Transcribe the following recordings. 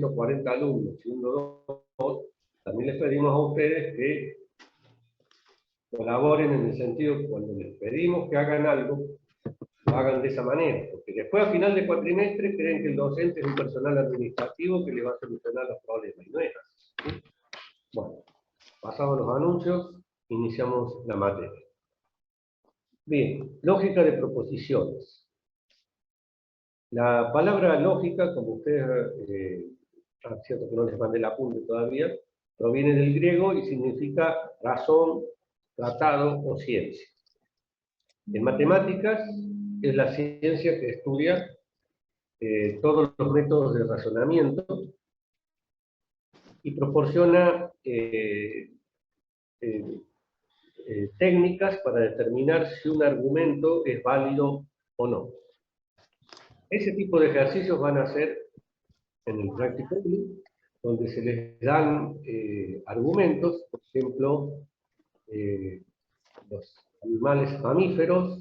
140 alumnos y 1, 2, también les pedimos a ustedes que colaboren en el sentido que cuando les pedimos que hagan algo, lo hagan de esa manera, porque después a final de cuatrimestre creen que el docente es un personal administrativo que le va a solucionar los problemas, y no es así, ¿sí? Bueno, pasados los anuncios, iniciamos la materia. Bien, lógica de proposiciones. La palabra lógica, como ustedes, cierto que no les mandé el apunte todavía, proviene del griego y significa razón, tratado o ciencia. En matemáticas es la ciencia que estudia todos los métodos de razonamiento y proporciona técnicas para determinar si un argumento es válido o no. Ese tipo de ejercicios van a ser en el practicum, donde se les dan argumentos, por ejemplo, los animales mamíferos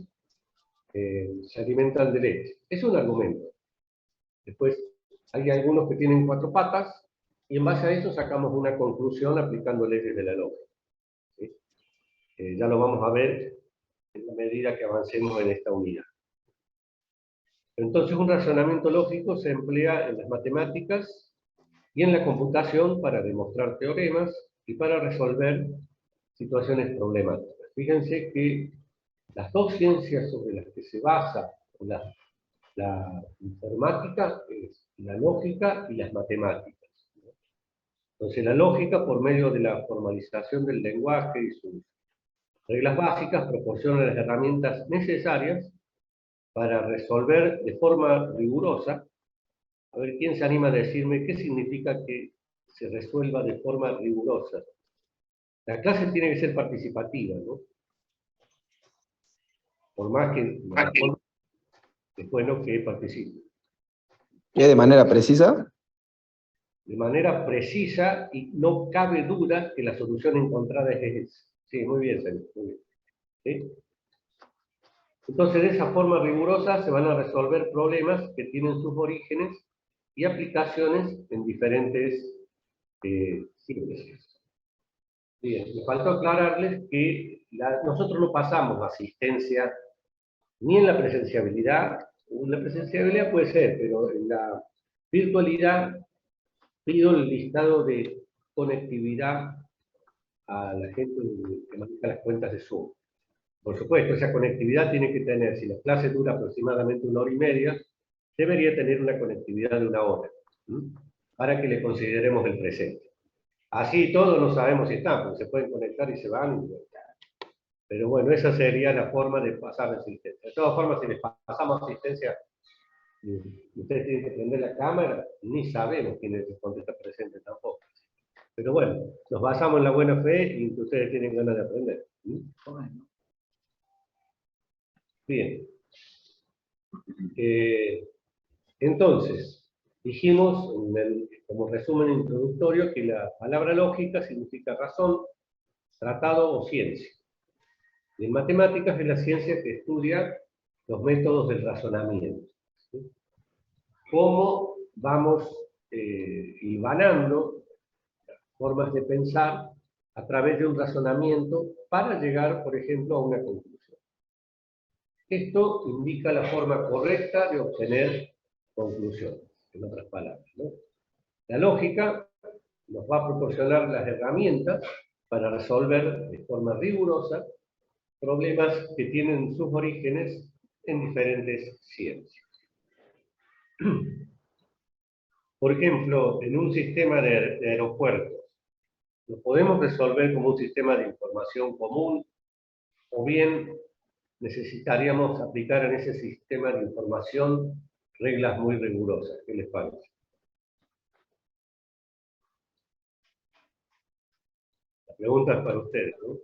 se alimentan de leche. Es un argumento. Después hay algunos que tienen 4 patas, y en base a eso sacamos una conclusión aplicando leyes de la lógica. ¿Sí? Ya lo vamos a ver en la medida que avancemos en esta unidad. Entonces, un razonamiento lógico se emplea en las matemáticas y en la computación para demostrar teoremas y para resolver situaciones problemáticas. Fíjense que las dos ciencias sobre las que se basa la informática es la lógica y las matemáticas. Entonces, la lógica, por medio de la formalización del lenguaje y sus reglas básicas, proporciona las herramientas necesarias para resolver de forma rigurosa. A ver, ¿quién se anima a decirme qué significa que se resuelva de forma rigurosa? La clase tiene que ser participativa, ¿no? Por más que es bueno que participe. ¿Y de manera precisa? De manera precisa, y no cabe duda que la solución encontrada es esa. Sí, muy bien, señor. Muy bien. ¿Sí? Entonces, de esa forma rigurosa se van a resolver problemas que tienen sus orígenes y aplicaciones en diferentes ciencias. Bien, me faltó aclararles que nosotros no pasamos asistencia ni en la presenciabilidad. En la presenciabilidad puede ser, pero en la virtualidad pido el listado de conectividad a la gente que maneja las cuentas de Zoom. Por supuesto, esa conectividad tiene que tener, si la clase dura aproximadamente 1 hora y media, debería tener una conectividad de 1 hora, para que le consideremos el presente. Así todos no sabemos si están, porque se pueden conectar y se van. Pero bueno, esa sería la forma de pasar la asistencia. De todas formas, si les pasamos asistencia, ustedes tienen que prender la cámara, ni sabemos quién es el que está presente tampoco. Pero bueno, nos basamos en la buena fe y que ustedes tienen ganas de aprender. Bien. Entonces, dijimos, como resumen introductorio, que la palabra lógica significa razón, tratado o ciencia. Y en matemáticas es la ciencia que estudia los métodos del razonamiento. ¿Sí? Cómo vamos hilvanando formas de pensar a través de un razonamiento para llegar, por ejemplo, a una conclusión. Esto indica la forma correcta de obtener conclusiones, en otras palabras, ¿no? La lógica nos va a proporcionar las herramientas para resolver de forma rigurosa problemas que tienen sus orígenes en diferentes ciencias. Por ejemplo, en un sistema de aeropuertos, lo podemos resolver como un sistema de información común, o bien necesitaríamos aplicar en ese sistema de información reglas muy rigurosas. ¿Qué les parece? La pregunta es para ustedes, ¿no?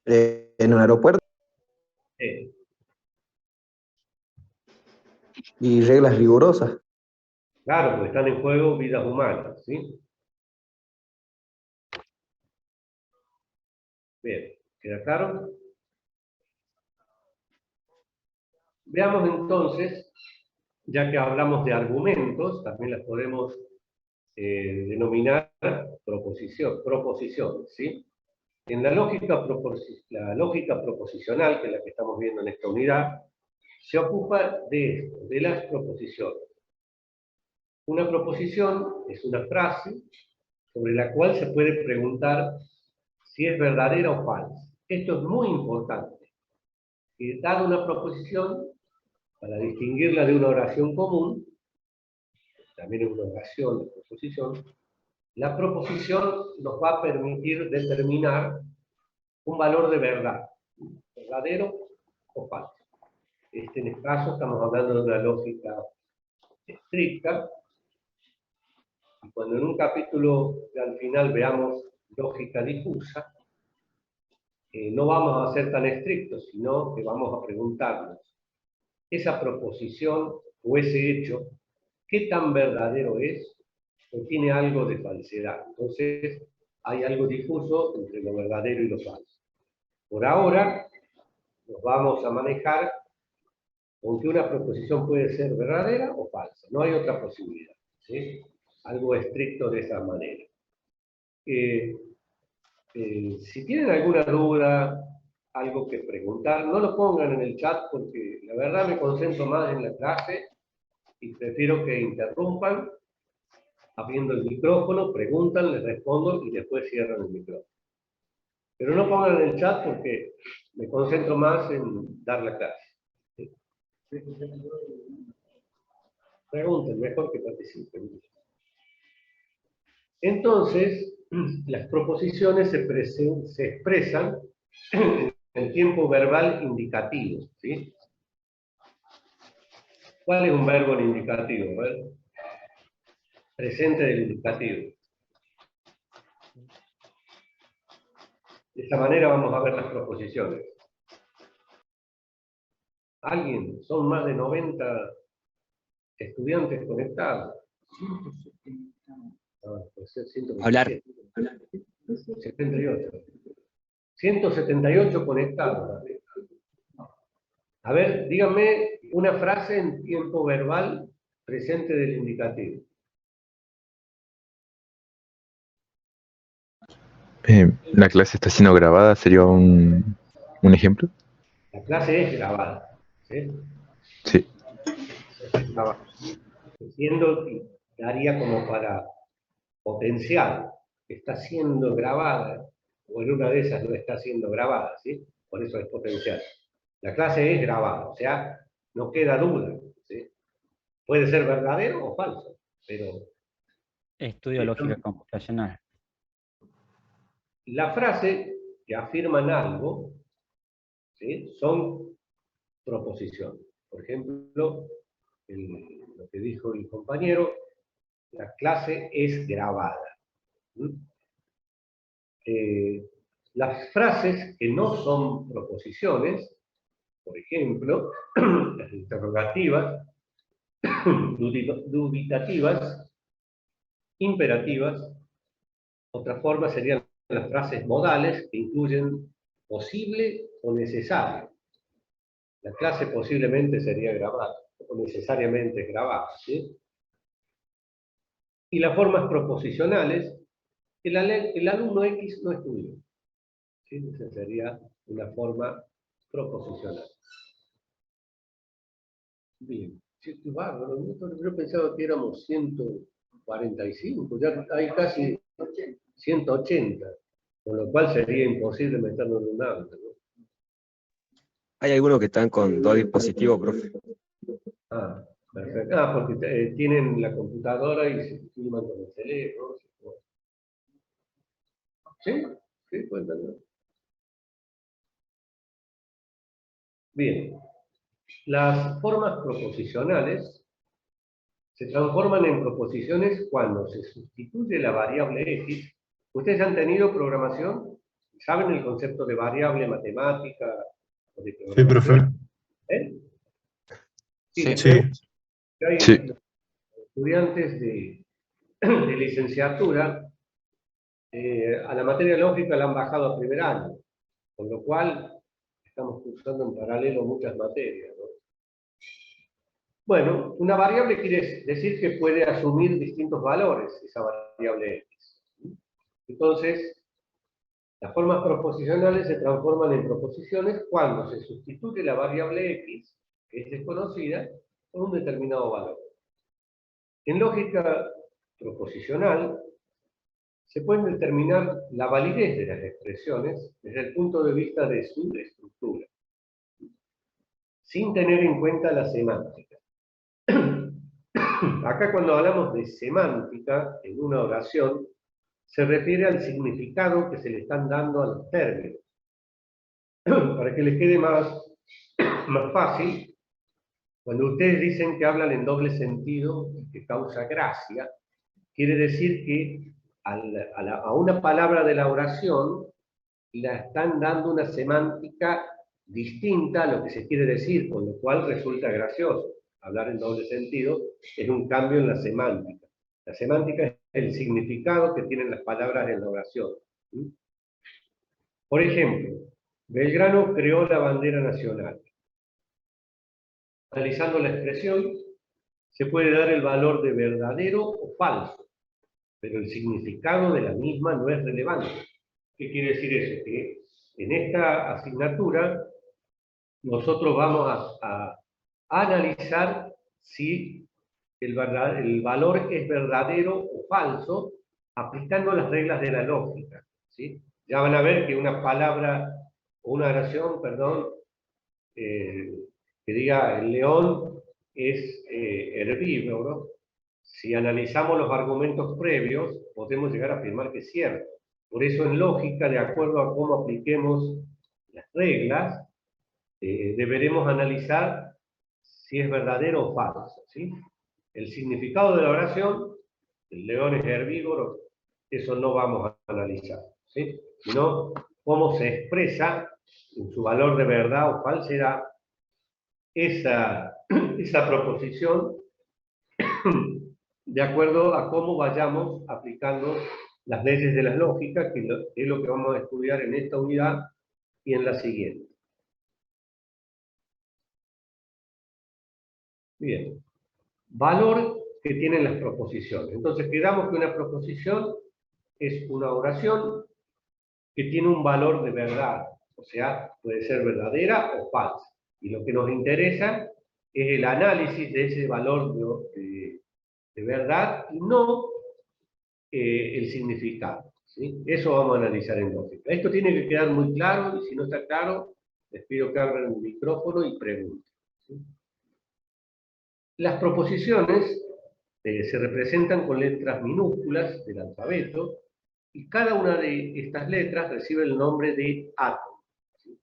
¿En un aeropuerto? Sí. ¿Y reglas rigurosas? Claro, porque están en juego vidas humanas, ¿sí? Bien, ¿queda claro? Veamos entonces, ya que hablamos de argumentos, también las podemos denominar proposiciones, ¿sí? En la lógica proposicional, que es la que estamos viendo en esta unidad, se ocupa de esto, de las proposiciones. Una proposición es una frase sobre la cual se puede preguntar si es verdadera o falsa. Esto es muy importante. Dada una proposición, para distinguirla de una oración común, también es una oración de proposición, la proposición nos va a permitir determinar un valor de verdad, verdadero o falso. En este caso estamos hablando de una lógica estricta, y cuando en un capítulo al final veamos lógica difusa, no vamos a ser tan estrictos, sino que vamos a preguntarnos, esa proposición o ese hecho, ¿qué tan verdadero es o tiene algo de falsedad? Entonces, hay algo difuso entre lo verdadero y lo falso. Por ahora, nos vamos a manejar con que una proposición puede ser verdadera o falsa. No hay otra posibilidad, ¿sí? Algo estricto de esa manera. Si tienen alguna duda, algo que preguntar, no lo pongan en el chat porque la verdad me concentro más en la clase y prefiero que interrumpan abriendo el micrófono, preguntan, les respondo y después cierran el micrófono. Pero no pongan en el chat porque me concentro más en dar la clase. ¿Sí? Pregunten, mejor que participen. Entonces, las proposiciones se expresan en tiempo verbal indicativo, ¿sí? ¿Cuál es un verbo en indicativo? A ver. Presente del indicativo. De esta manera vamos a ver las proposiciones. ¿Alguien? Son más de 90 estudiantes conectados. 170. Puede ser 127. Hablar. 78. 178 conectados. A ver, díganme una frase en tiempo verbal presente del indicativo. La clase está siendo grabada, ¿sería un ejemplo? La clase es grabada. ¿Sí? Sí. Siendo que daría como para potencial, está siendo grabada, o en una de esas no está siendo grabada, ¿sí? Por eso es potencial. La clase es grabada, o sea, no queda duda, ¿sí? Puede ser verdadero o falso, pero... Estudio lógica computacional. La frase que afirman algo, ¿sí? Son proposiciones. Por ejemplo, lo que dijo el compañero, la clase es grabada. Las frases que no son proposiciones, por ejemplo, las interrogativas, dubitativas, imperativas, otra forma serían las frases modales que incluyen posible o necesario. La clase posiblemente sería grabada, o necesariamente grabada, ¿sí? Y las formas proposicionales, el alumno X no estudió. ¿Sí? Esa sería una forma proposicional. Bien. Sí, qué bárbaro. Yo pensaba que éramos 145, ya hay casi 180, con lo cual sería imposible meternos en un aula, ¿no? Hay algunos que están con dos dispositivos, profe. Ah, perfecto. Ah, porque tienen la computadora y se filman con el teléfono. ¿Sí? Sí, cuéntanos. Bien. Las formas proposicionales se transforman en proposiciones cuando se sustituye la variable x. ¿Ustedes han tenido programación? ¿Saben el concepto de variable matemática? O de Sí, profe. ¿Eh? Sí. Sí. Hay Sí. estudiantes de licenciatura, a la materia lógica la han bajado a primer año, con lo cual estamos cursando en paralelo muchas materias, ¿no? Bueno, una variable quiere decir que puede asumir distintos valores, esa variable x. Entonces, las formas proposicionales se transforman en proposiciones cuando se sustituye la variable x, que es desconocida, por un determinado valor. En lógica proposicional, se puede determinar la validez de las expresiones desde el punto de vista de su estructura, sin tener en cuenta la semántica. Acá cuando hablamos de semántica en una oración, se refiere al significado que se le están dando a los términos. Para que les quede más fácil, cuando ustedes dicen que hablan en doble sentido y que causa gracia, quiere decir que a una palabra de la oración la están dando una semántica distinta a lo que se quiere decir, con lo cual resulta gracioso. Hablar en doble sentido es un cambio en la semántica. La semántica es el significado que tienen las palabras en la oración. Por ejemplo, Belgrano creó la bandera nacional. Analizando la expresión, se puede dar el valor de verdadero o falso, pero el significado de la misma no es relevante. ¿Qué quiere decir eso? Que en esta asignatura nosotros vamos a analizar si el valor es verdadero o falso, aplicando las reglas de la lógica, ¿sí? Ya van a ver que una palabra, o una oración, perdón, que diga el león es herbívoro, si analizamos los argumentos previos, podemos llegar a afirmar que es cierto. Por eso en lógica, de acuerdo a cómo apliquemos las reglas, deberemos analizar si es verdadero o falso, ¿sí? El significado de la oración, el león es herbívoro, eso no vamos a analizar, ¿sí? Sino cómo se expresa en su valor de verdad o falsedad esa proposición de acuerdo a cómo vayamos aplicando las leyes de la lógica, que es lo que vamos a estudiar en esta unidad y en la siguiente. Bien. Valor que tienen las proposiciones. Entonces, quedamos que una proposición es una oración que tiene un valor de verdad, o sea, puede ser verdadera o falsa. Y lo que nos interesa es el análisis de ese valor de verdad y no el significado, ¿sí? Eso vamos a analizar en lógica. Esto tiene que quedar muy claro, y si no está claro, les pido que abran el micrófono y pregunten, ¿sí? Las proposiciones se representan con letras minúsculas del alfabeto, y cada una de estas letras recibe el nombre de átomo, ¿sí?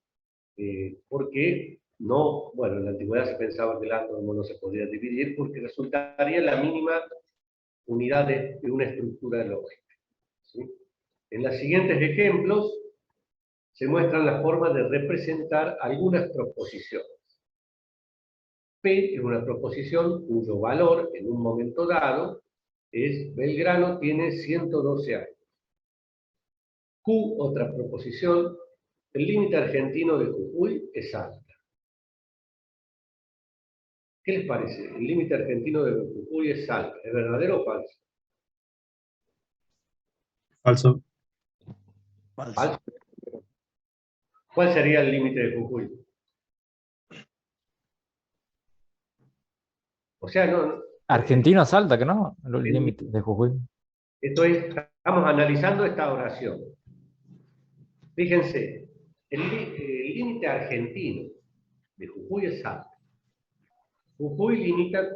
Porque no, bueno, en la antigüedad se pensaba que el átomo no se podía dividir porque resultaría la mínima unidad de una estructura lógica, ¿sí? En los siguientes ejemplos se muestran las formas de representar algunas proposiciones. P es una proposición cuyo valor en un momento dado es Belgrano tiene 112 años. Q, otra proposición, el límite argentino de Jujuy es Salta. ¿Qué les parece? El límite argentino de Jujuy es Salta. ¿Es verdadero o falso? Falso. ¿Falso? ¿Cuál sería el límite de Jujuy? O sea, no, Argentino Salta, que no, los límites de Jujuy. esto es, estamos analizando esta oración. Fíjense, el límite argentino de Jujuy es Salta. Jujuy limita,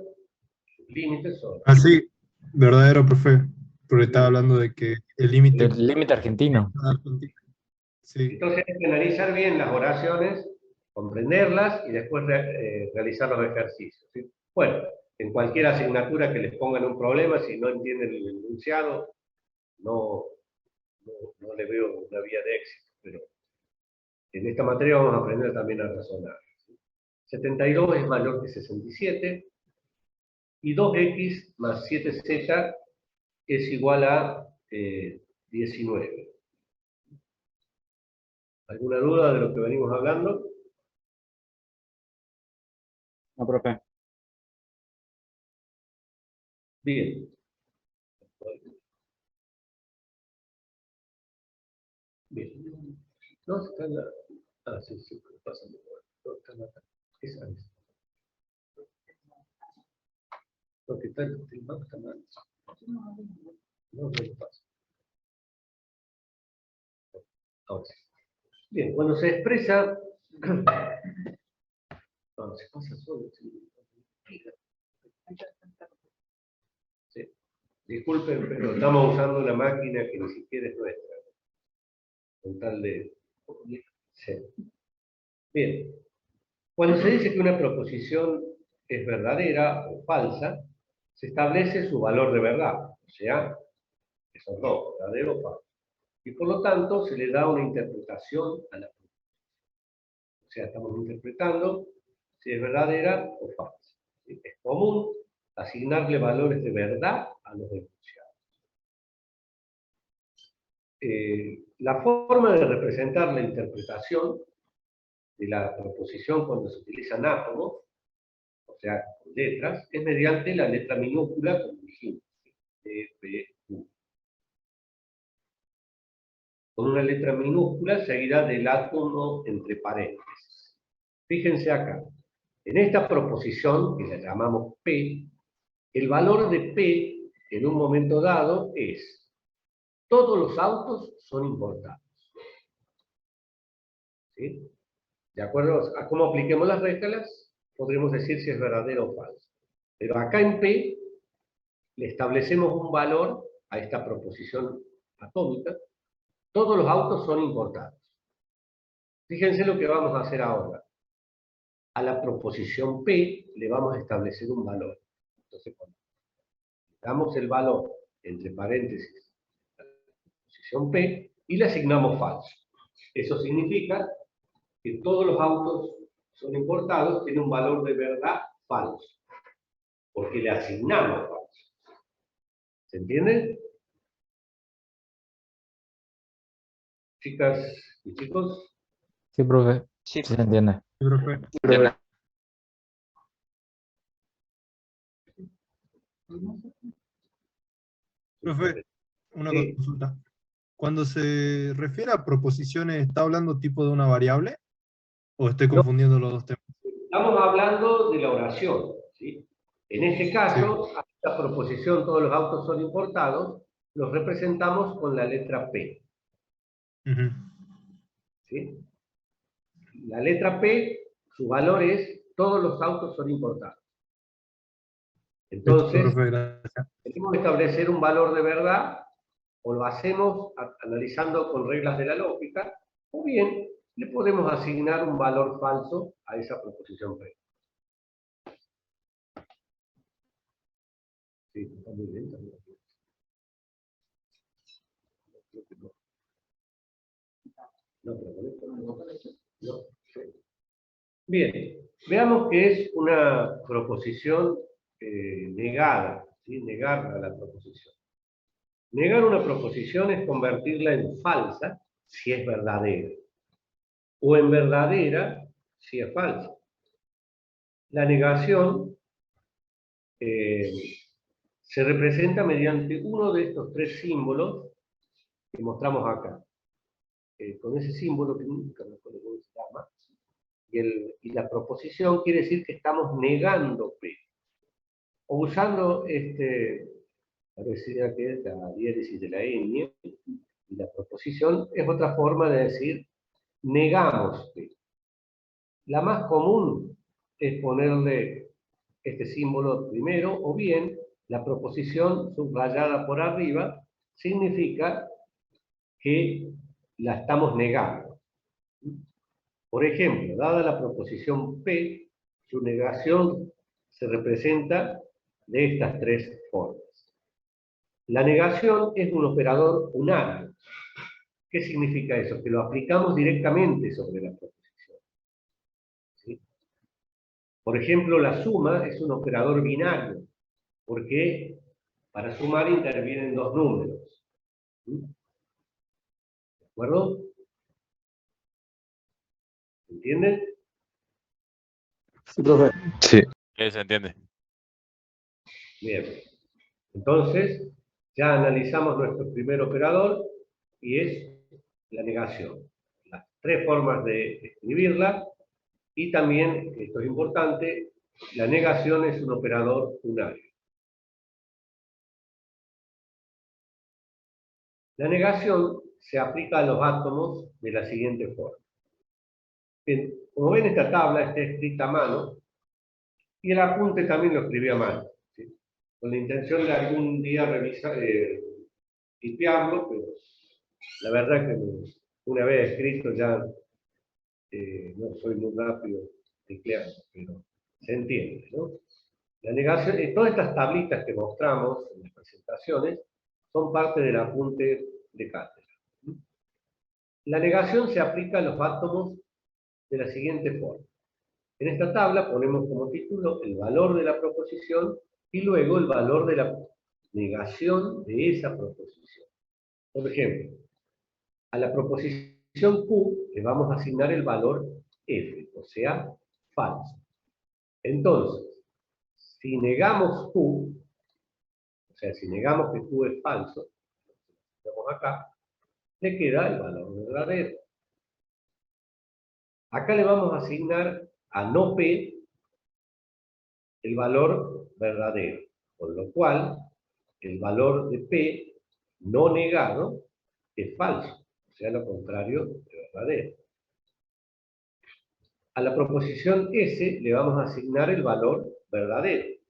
sus límites son... Ah, sí, verdadero, profe. Porque estaba hablando de que el límite... Del límite argentino. Sí. Entonces hay que analizar bien las oraciones, comprenderlas y después realizar los ejercicios, ¿sí? Bueno, en cualquier asignatura que les pongan un problema, si no entienden el enunciado, no le veo una vía de éxito, pero en esta materia vamos a aprender también a razonar, ¿sí? 72 es mayor que 67 y 2x más 7z es igual a 19. ¿Alguna duda de lo que venimos hablando? No, profe. Bien. Bien. No, está en la... Ah, sí, sí, pasa. No, está en la... Esa es. Lo que está el mapa está mal. No, no pasa. Ahora sí. Bien, cuando se expresa... No, se pasa solo. Sí. Disculpen, pero estamos usando una máquina que ni siquiera es nuestra. Con tal de... Sí. Bien. Cuando se dice que una proposición es verdadera o falsa, se establece su valor de verdad, o sea, que son dos, verdadero o falso. Y por lo tanto se le da una interpretación a la proposición. O sea, estamos interpretando si es verdadera o falsa. ¿Sí? Es común asignarle valores de verdad a los enunciados. La forma de representar la interpretación de la proposición cuando se utilizan átomos, o sea, con letras, es mediante la letra minúscula, como dijimos, D, P, U. Con una letra minúscula seguida del átomo entre paréntesis. Fíjense acá, en esta proposición, que la llamamos P, el valor de P en un momento dado es: todos los autos son importados. ¿Sí? De acuerdo a cómo apliquemos las reglas, podremos decir si es verdadero o falso. Pero acá en P le establecemos un valor a esta proposición atómica: todos los autos son importados. Fíjense lo que vamos a hacer ahora. A la proposición P le vamos a establecer un valor. Entonces, cuando damos el valor entre paréntesis a la proposición P y le asignamos falso. Eso significa que todos los autos son importados, tiene un valor de verdad falso, porque le asignamos falso. ¿Se entiende? Chicas y chicos. Sí, profe. Sí, Sí se entiende. Sí, profe. Profe, una Sí. consulta. Cuando se refiere a proposiciones, ¿está hablando tipo de una variable? ¿O estoy No, confundiendo los dos temas? estamos hablando de la oración, ¿sí? En este Sí. caso, a esta proposición, todos los autos son importados, los representamos con la letra P. Ujú. ¿Sí? La letra P, su valor es: todos los autos son importados. Listo, Entonces, profe, gracias. tenemos que establecer un valor de verdad, o lo hacemos analizando con reglas de la lógica, o bien le podemos asignar un valor falso a esa proposición P. Sí, está muy bien también. No, pero con esto no. Sí. Bien, veamos qué es una proposición negada, ¿sí? Negar a la proposición. Negar una proposición es convertirla en falsa si es verdadera, o en verdadera si es falsa. La negación se representa mediante uno de estos tres símbolos que mostramos acá. Con ese símbolo, que nunca me acuerdo cómo se llama, y la proposición quiere decir que estamos negando P. O usando parecida que es la diéresis de la ñ, y la proposición es otra forma de decir negamos P. La más común es ponerle este símbolo primero, o bien la proposición subrayada por arriba significa que la estamos negando. Por ejemplo, dada la proposición P, su negación se representa de estas tres formas. La negación es un operador unario. ¿Qué significa eso? Que lo aplicamos directamente sobre la proposición. ¿Sí? Por ejemplo, la suma es un operador binario, porque para sumar intervienen dos números. ¿Sí? ¿De acuerdo? ¿Entienden? Sí, profe. Sí, Se entiende. Bien. Entonces, ya analizamos nuestro primer operador y es la negación. Las tres formas de escribirla y también, esto es importante, la negación es un operador unario. La negación se aplica a los átomos de la siguiente forma. Bien, como ven, esta tabla está escrita a mano y el apunte también lo escribí a mano, ¿sí? Con la intención de algún día revisar, tipearlo, pero la verdad que una vez escrito ya no soy muy rápido tipeando, pero se entiende, ¿no? La negación, todas estas tablitas que mostramos en las presentaciones son parte del apunte de cátedra. La negación se aplica a los átomos de la siguiente forma. En esta tabla ponemos como título el valor de la proposición y luego el valor de la negación de esa proposición. Por ejemplo, a la proposición Q le vamos a asignar el valor F, o sea, falso. Entonces, si negamos Q, o sea, si negamos que Q es falso, vamos acá, le queda el valor verdadero. Acá le vamos a asignar a no P el valor verdadero, con lo cual el valor de P no negado es falso, o sea, lo contrario de verdadero. A la proposición S le vamos a asignar el valor verdadero,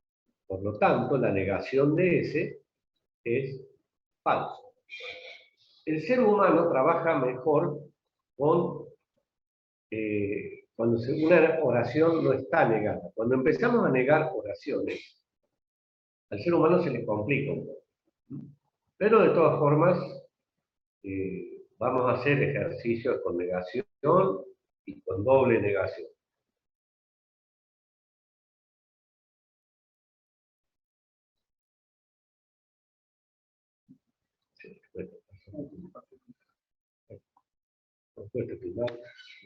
por lo tanto, la negación de S es falso. El ser humano trabaja mejor con cuando una oración no está negada. Cuando empezamos a negar oraciones, al ser humano se le complica un poco. Pero de todas formas, vamos a hacer ejercicios con negación y con doble negación.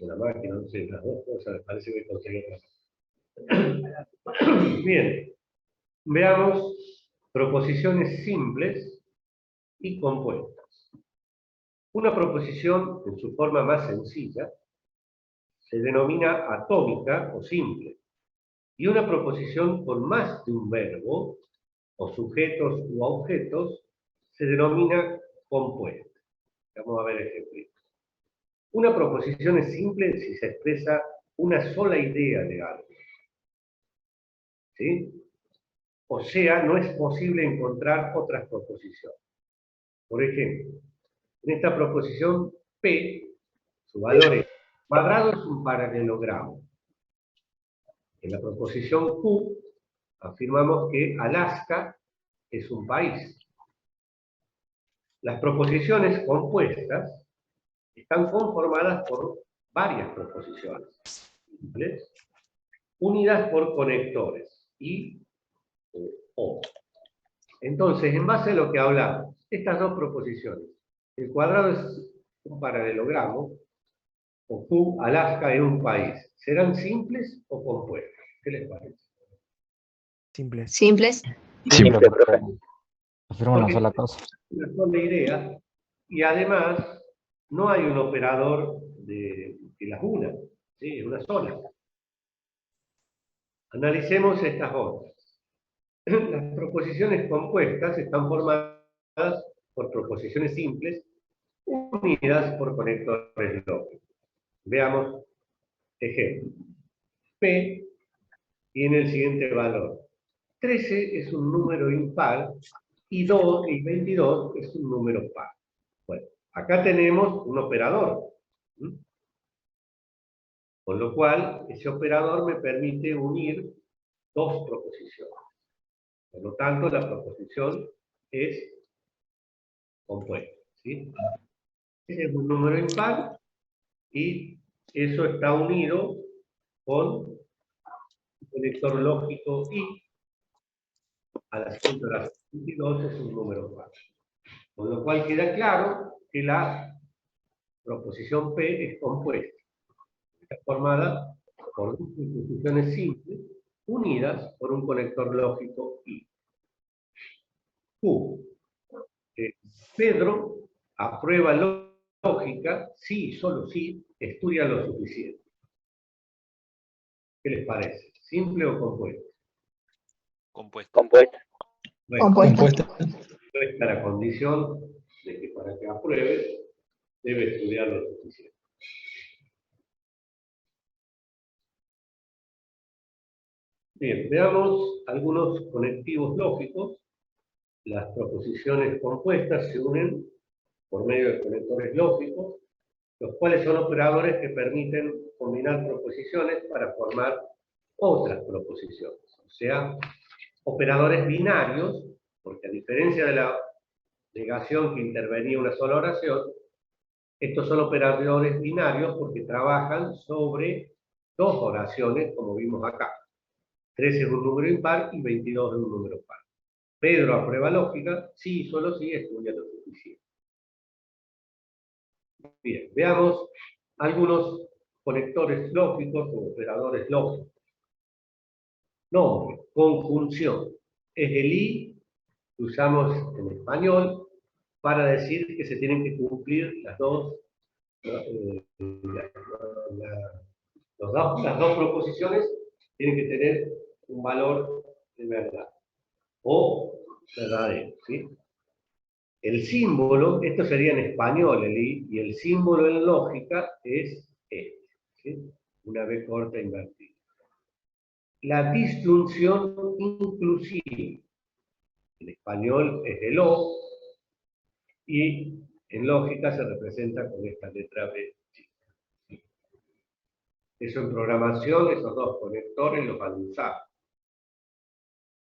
Una máquina, no sé, las dos cosas, parece que conseguí otra. Bien, veamos proposiciones simples y compuestas. Una proposición, en su forma más sencilla, se denomina atómica o simple, y una proposición con más de un verbo, o sujetos u objetos, se denomina compuesta. Vamos a ver ejemplos. Una proposición es simple si se expresa una sola idea de algo. ¿Sí? O sea, no es posible encontrar otras proposiciones. Por ejemplo, en esta proposición P, su valor es cuadrado es un paralelogramo. En la proposición Q, afirmamos que Alaska es un país. Las proposiciones compuestas están conformadas por varias proposiciones simples, unidas por conectores, y o. Entonces, en base a lo que hablamos, estas dos proposiciones, el cuadrado es un paralelogramo, o Q, Alaska es un país, ¿serán simples o compuestas? ¿Qué les parece? Simples. Simples. Simple, porque afirma una Porque sola cosa. es una sola idea, y además no hay un operador que las una, ¿sí? Es una sola. Analicemos estas otras. Las proposiciones compuestas están formadas por proposiciones simples unidas por conectores lógicos. Veamos ejemplo. P tiene el siguiente valor. 13 es un número impar y 22 es un número par. Bueno, acá tenemos un operador. Con lo cual, ese operador me permite unir dos proposiciones. Por lo tanto, la proposición es compuesta. ¿Sí? Ese es un número impar y eso está unido con un conector lógico y a la siguiente de las 22 es un número par. Con lo cual queda claro que la proposición P es compuesta. Está formada por dos proposiciones simples unidas por un conector lógico I. Q. Pedro aprueba lógica si y solo si estudia lo suficiente. ¿Qué les parece? ¿Simple o compuesto? Compuesto. Compuesta la condición de que para que apruebe debe estudiar lo suficiente. Bien, veamos algunos conectivos lógicos. Las proposiciones compuestas se unen por medio de conectores lógicos, los cuales son operadores que permiten combinar proposiciones para formar otras proposiciones. O sea, operadores binarios, porque a diferencia de la negación que intervenía una sola oración, estos son operadores binarios porque trabajan sobre dos oraciones, como vimos acá. 13 es un número impar y 22 es un número par. Pedro aprueba lógica, sí y solo sí estudia lo suficiente. Bien, veamos algunos conectores lógicos o operadores lógicos. Nombre, conjunción. Es el i que usamos en español para decir que se tienen que cumplir las dos proposiciones, tienen que tener un valor de verdad o verdadero, ¿sí? El símbolo, esto sería en español el i, y el símbolo en lógica es este, ¿sí? Una B corta invertida. La disyunción inclusiva, en español es el o, y en lógica se representa con esta letra B. Eso en programación, esos dos conectores los van a usar.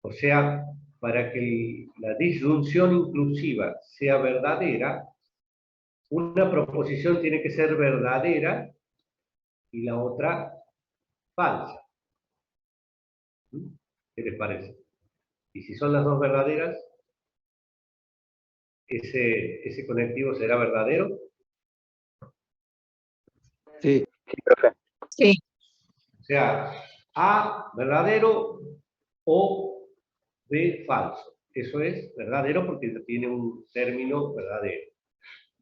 O sea, para que la disyunción inclusiva sea verdadera, una proposición tiene que ser verdadera y la otra falsa. ¿Qué les parece? Y si son las dos verdaderas, ¿ese conectivo será verdadero? Sí. Sí. O sea, A verdadero o B falso. Eso es verdadero porque tiene un término verdadero.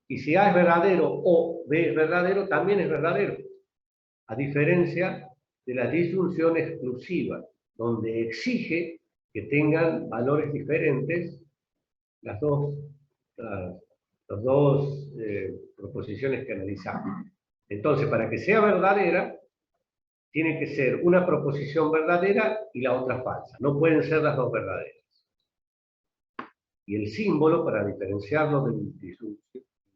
Y si A es verdadero o B es verdadero, también es verdadero. A diferencia de la disyunción exclusiva, donde exige que tengan valores diferentes las dos proposiciones que analizamos. Entonces, para que sea verdadera, tiene que ser una proposición verdadera y la otra falsa. No pueden ser las dos verdaderas. Y el símbolo, para diferenciarlo de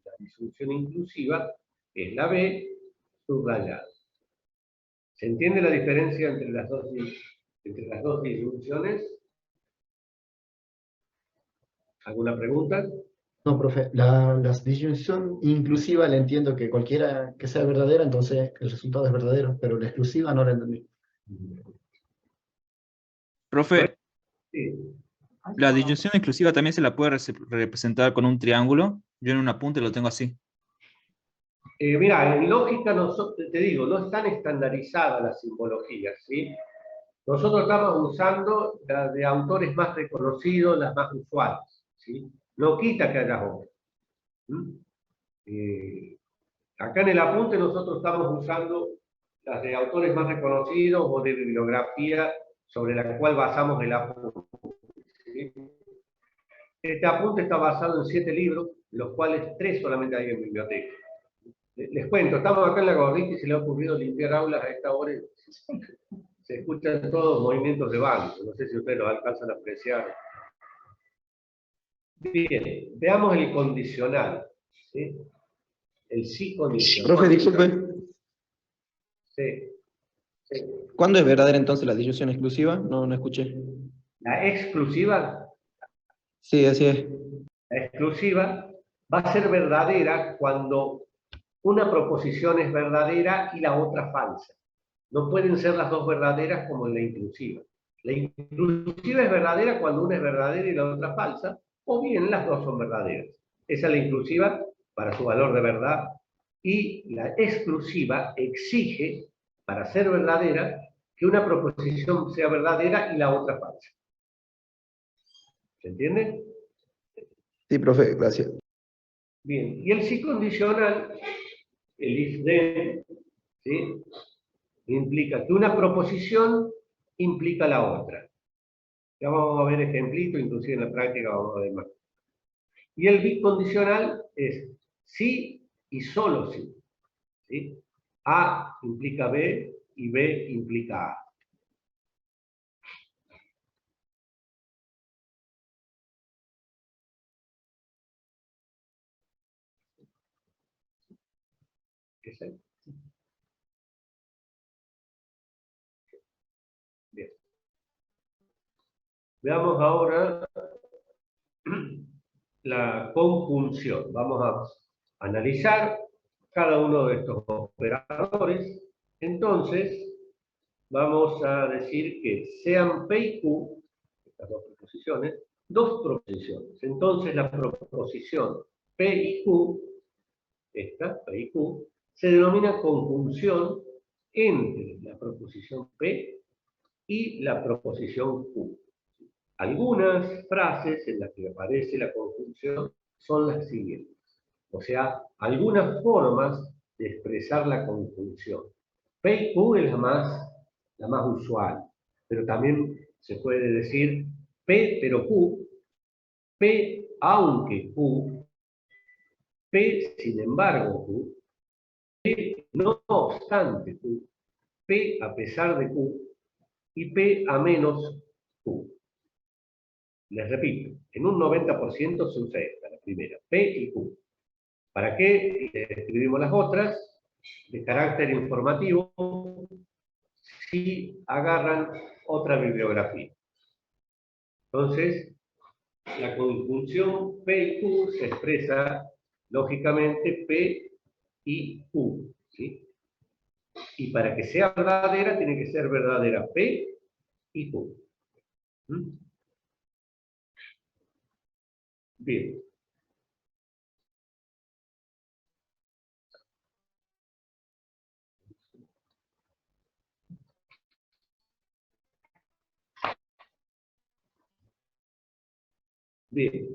la disyunción inclusiva, es la B subrayada. ¿Se entiende la diferencia entre las dos disyunciones? ¿Alguna pregunta? No, profe, la disyunción inclusiva la entiendo que cualquiera que sea verdadera, entonces el resultado es verdadero, pero la exclusiva no la entendí. Profe, Sí. la disyunción exclusiva también se la puede representar con un triángulo. Yo en un apunte lo tengo así. Mira, en lógica, te digo, no están estandarizadas las simbologías, ¿sí? Nosotros estamos usando las de autores más reconocidos, las más usuales, ¿sí? No quita que haya otras. Acá en el apunte nosotros estamos usando las de autores más reconocidos o de bibliografía sobre la cual basamos el apunte, ¿sí? Este apunte está basado en 7 libros, los cuales 3 solamente hay en biblioteca. Les cuento, estamos acá en la gordita y se le ha ocurrido limpiar aulas a esta hora. Se escuchan todos movimientos de banco, no sé si ustedes los alcanzan a apreciar. Bien, veamos el condicional, ¿sí? El sí condicional. Profe, disculpe. Sí. ¿Cuándo es verdadera entonces la disyunción exclusiva? No escuché. La exclusiva, Sí, así es. la exclusiva va a ser verdadera cuando una proposición es verdadera y la otra falsa. No pueden ser las dos verdaderas como en la inclusiva. La inclusiva es verdadera cuando una es verdadera y la otra falsa, o bien las dos son verdaderas. Esa es la inclusiva para su valor de verdad, y la exclusiva exige, para ser verdadera, que una proposición sea verdadera y la otra falsa. ¿Se entiende? Sí, profe, gracias. Bien, y el si condicional, el if then, ¿sí? Implica que una proposición implica la otra. Ya vamos a ver ejemplitos, inclusive en la práctica vamos a ver más. Y el bicondicional es sí y solo sí, ¿sí? A implica B y B implica A. ¿Es ahí? Bien. Veamos ahora la conjunción. Vamos a analizar cada uno de estos operadores. Entonces, vamos a decir que sean P y Q, estas dos proposiciones, dos proposiciones. Entonces, la proposición P y Q, esta, P y Q, se denomina conjunción entre la proposición P y la proposición Q. Algunas frases en las que aparece la conjunción son las siguientes. O sea, algunas formas de expresar la conjunción. P y Q es la más usual, pero también se puede decir P pero Q, P aunque Q, P sin embargo Q, P no obstante Q, P a pesar de Q y P a menos Q. Les repito, en un 90% se usa esta, la primera, P y Q. ¿Para qué escribimos las otras? De carácter informativo, si agarran otra bibliografía. Entonces, la conjunción P y Q se expresa, lógicamente, P y Q, ¿sí? Y para que sea verdadera, tiene que ser verdadera P y Q. ¿Mm? Bien. Bien.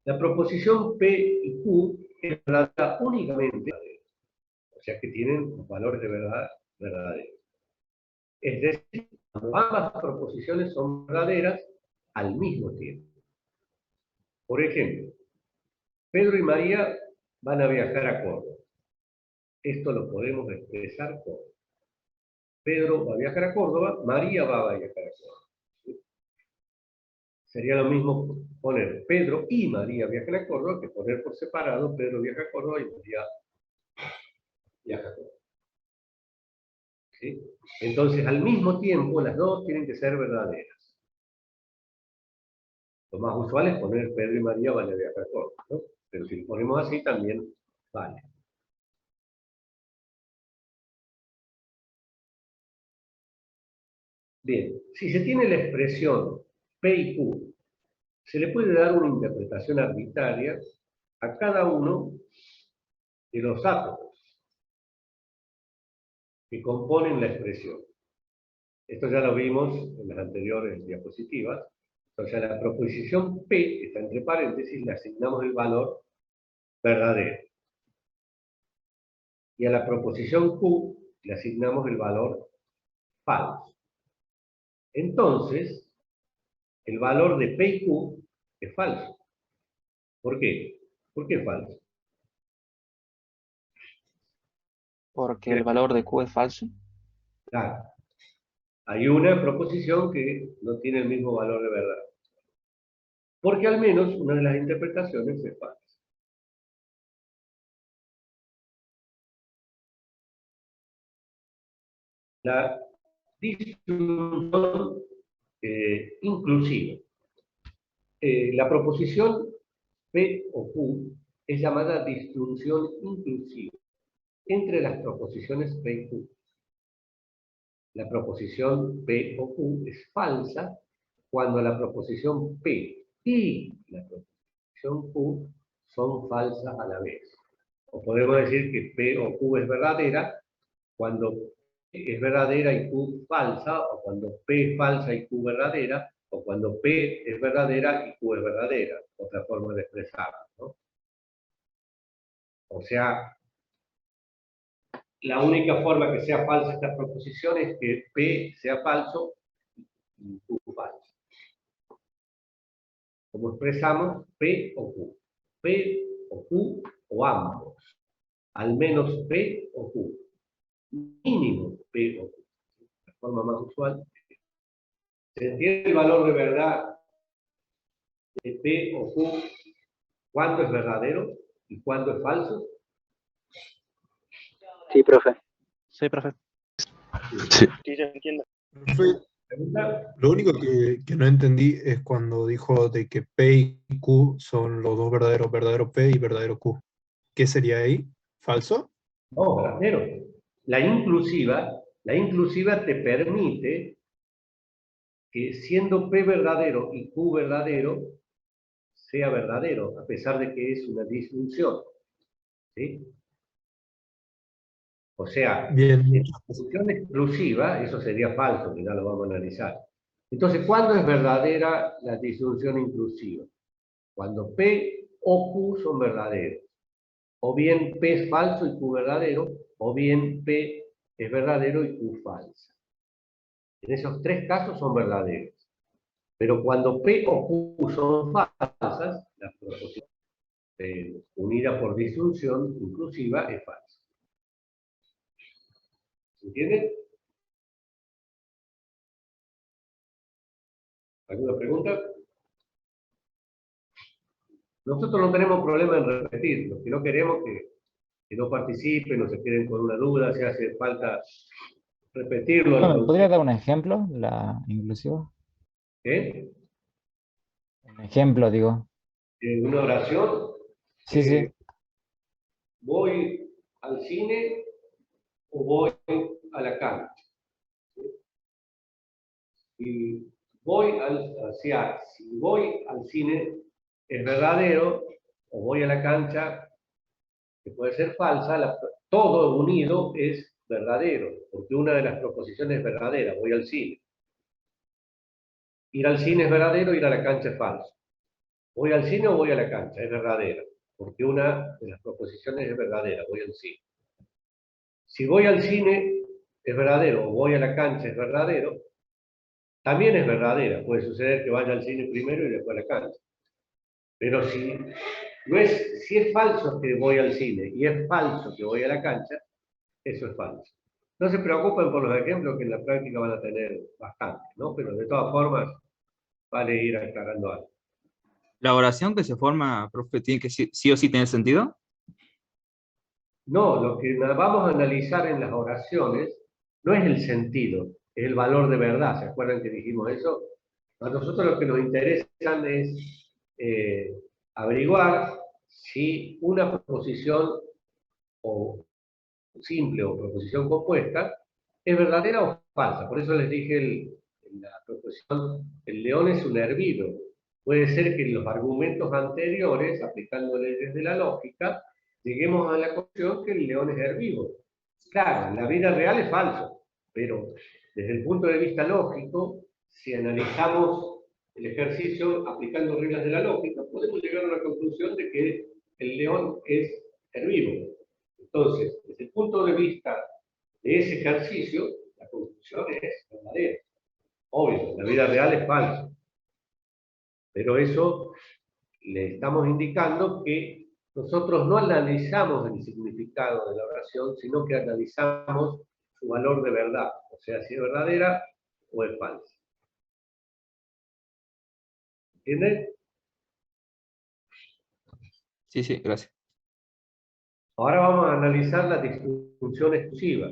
La proposición P y Q es verdadera únicamente, o sea que tienen valores de verdad verdaderos. Es decir, ambas proposiciones son verdaderas al mismo tiempo. Por ejemplo, Pedro y María van a viajar a Córdoba. Esto lo podemos expresar como Pedro va a viajar a Córdoba, María va a viajar a Córdoba. Sería lo mismo poner Pedro y María viajan a Córdoba que poner por separado Pedro viaja a Córdoba y María viaja a Córdoba. ¿Sí? Entonces, al mismo tiempo, las dos tienen que ser verdaderas. Lo más usual es poner Pedro y María van a viajar a Córdoba, ¿no? Pero si lo ponemos así, también vale. Bien, si se tiene la expresión P y Q, se le puede dar una interpretación arbitraria a cada uno de los átomos que componen la expresión. Esto ya lo vimos en las anteriores diapositivas. O sea, a la proposición P, que está entre paréntesis, le asignamos el valor verdadero. Y a la proposición Q le asignamos el valor falso. Entonces, el valor de P y Q es falso. ¿Por qué? ¿Por qué es falso? Porque el valor de Q es falso. Claro. Hay una proposición que no tiene el mismo valor de verdad. Porque al menos una de las interpretaciones es falsa. La disyunción inclusiva. La proposición P o Q es llamada disyunción inclusiva entre las proposiciones P y Q. La proposición P o Q es falsa cuando la proposición P y la proposición Q son falsas a la vez. O podemos decir que P o Q es verdadera cuando P es verdadera y Q falsa, o cuando P es falsa y Q verdadera, o cuando P es verdadera y Q es verdadera. otra forma de expresarlo, ¿no? O sea, la única forma que sea falsa esta proposición es que P sea falso y Q falso. Como expresamos P o Q. P o Q o ambos. Al menos P o Q. Mínimo P o Q. La forma más usual. ¿Se entiende el valor de verdad de P o Q? ¿Cuándo es verdadero y cuándo es falso? Sí, profe. Sí, profe. Sí. Sí, se entiende. Profe, ¿Pregunta? lo único que no entendí es cuando dijo de que P y Q son los dos verdaderos, verdadero P y verdadero Q. ¿Qué sería ahí? ¿Falso? No, verdadero. La inclusiva te permite que siendo P verdadero y Q verdadero, sea verdadero, a pesar de que es una disyunción. ¿Sí? O sea, Bien, en la función exclusiva, eso sería falso, que ya lo vamos a analizar. Entonces, ¿cuándo es verdadera la disyunción inclusiva? Cuando P o Q son verdaderos. O bien P es falso y Q verdadero, o bien P es verdadero y Q falsa. En esos tres casos son verdaderos. Pero cuando P o Q son falsas, la proposición unida por disyunción inclusiva es falsa. ¿Se entiende? ¿Alguna pregunta? Nosotros no tenemos problema en repetir, lo que no queremos que no participen, no se queden con una duda, si hace falta repetirlo. ¿Me podría Entonces, dar un ejemplo, la inclusiva? ¿eh? Un ejemplo, digo. Una oración, Sí, sí. voy al cine o voy a la cancha. Y si voy al cine es verdadero, o voy a la cancha, que puede ser falsa, todo unido es verdadero, porque una de las proposiciones es verdadera, voy al cine. Ir al cine es verdadero, ir a la cancha es falso. ¿Voy al cine o voy a la cancha? Es verdadero, porque una de las proposiciones es verdadera, voy al cine. Si voy al cine es verdadero o voy a la cancha es verdadero, también es verdadera. Puede suceder que vaya al cine primero y después a la cancha. Pero si es falso que voy al cine y es falso que voy a la cancha, eso es falso. No se preocupen por los ejemplos que en la práctica van a tener bastante, ¿no? Pero de todas formas, vale ir aclarando algo. ¿La oración que se forma, profe, tiene que sí o sí tener sentido? No, lo que vamos a analizar en las oraciones no es el sentido, es el valor de verdad. ¿Se acuerdan que dijimos eso? A nosotros lo que nos interesa es averiguar si una proposición o simple o proposición compuesta es verdadera o falsa. Por eso les dije en la proposición, el león es un herbívoro. Puede ser que en los argumentos anteriores, aplicando leyes de la lógica, lleguemos a la conclusión que el león es herbívoro. Claro, en la vida real es falso, pero desde el punto de vista lógico, si analizamos el ejercicio aplicando reglas de la lógica, podemos llegar a la conclusión de que el león es herbívoro. Entonces, desde el punto de vista de ese ejercicio, la conclusión es verdadera. Obvio, en la vida real es falso. Pero eso le estamos indicando que nosotros no analizamos el significado de la oración, sino que analizamos su valor de verdad, o sea, si es verdadera o es falsa. ¿Entienden? Sí, sí, gracias. Ahora vamos a analizar la disfunción exclusiva,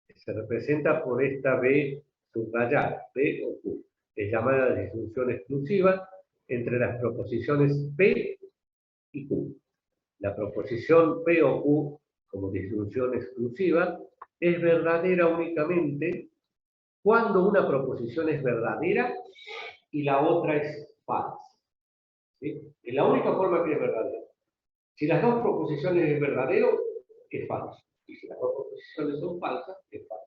que se representa por esta B subrayada, B o Q. Es llamada disfunción exclusiva entre las proposiciones P y Q. La proposición P o Q, como disfunción exclusiva, es verdadera únicamente cuando una proposición es verdadera y la otra es falsa. ¿Sí? Es la única forma que es verdadera. Si las dos proposiciones es verdadero, es falso. Y si las dos proposiciones son falsas, es falso.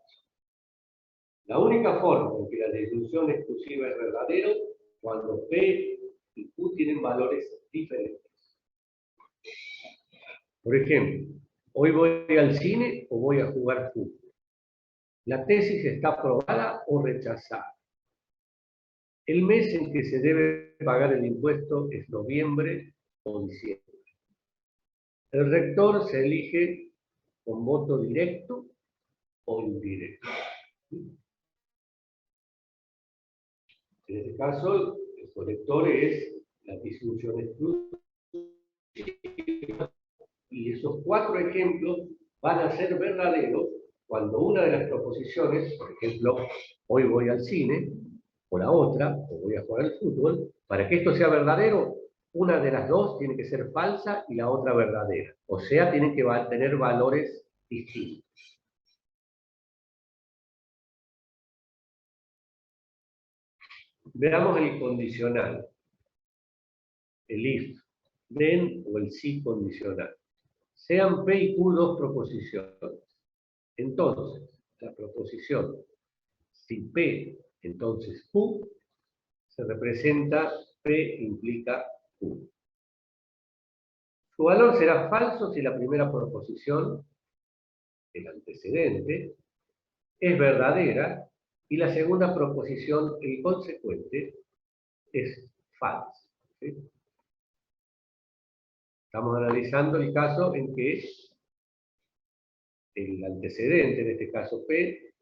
La única forma en que la disfunción exclusiva es verdadero cuando P y Q tienen valores diferentes. Por ejemplo, hoy voy al cine o voy a jugar fútbol. La tesis está aprobada o rechazada. El mes en que se debe pagar el impuesto es noviembre o diciembre. El rector se elige con voto directo o indirecto. En este caso, el colector es la distribución exclusiva. Y esos 4 ejemplos van a ser verdaderos cuando una de las proposiciones, por ejemplo, hoy voy al cine, o la otra, o voy a jugar al fútbol, para que esto sea verdadero, una de las dos tiene que ser falsa y la otra verdadera. O sea, tienen que tener valores distintos. Veamos el condicional, el if, then o el si condicional. Sean P y Q 2 proposiciones. Entonces, la proposición si P, entonces Q, se representa P implica Q. Su valor será falso si la primera proposición, el antecedente, es verdadera y la segunda proposición, el consecuente, es falsa. ¿Sí? Estamos analizando el caso en que el antecedente, en este caso P,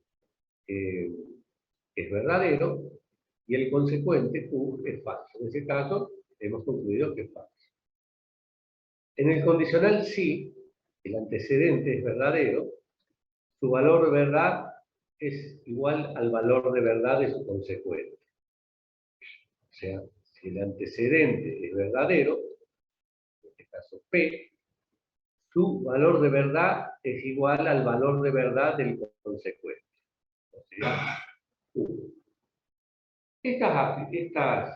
es verdadero y el consecuente Q es falso. En ese caso hemos concluido que es falso. En el condicional si el antecedente es verdadero, su valor de verdad es igual al valor de verdad de su consecuente. O sea, si el antecedente es verdadero, en este caso P, su valor de verdad es igual al valor de verdad del consecuente. O sea, Q. Estas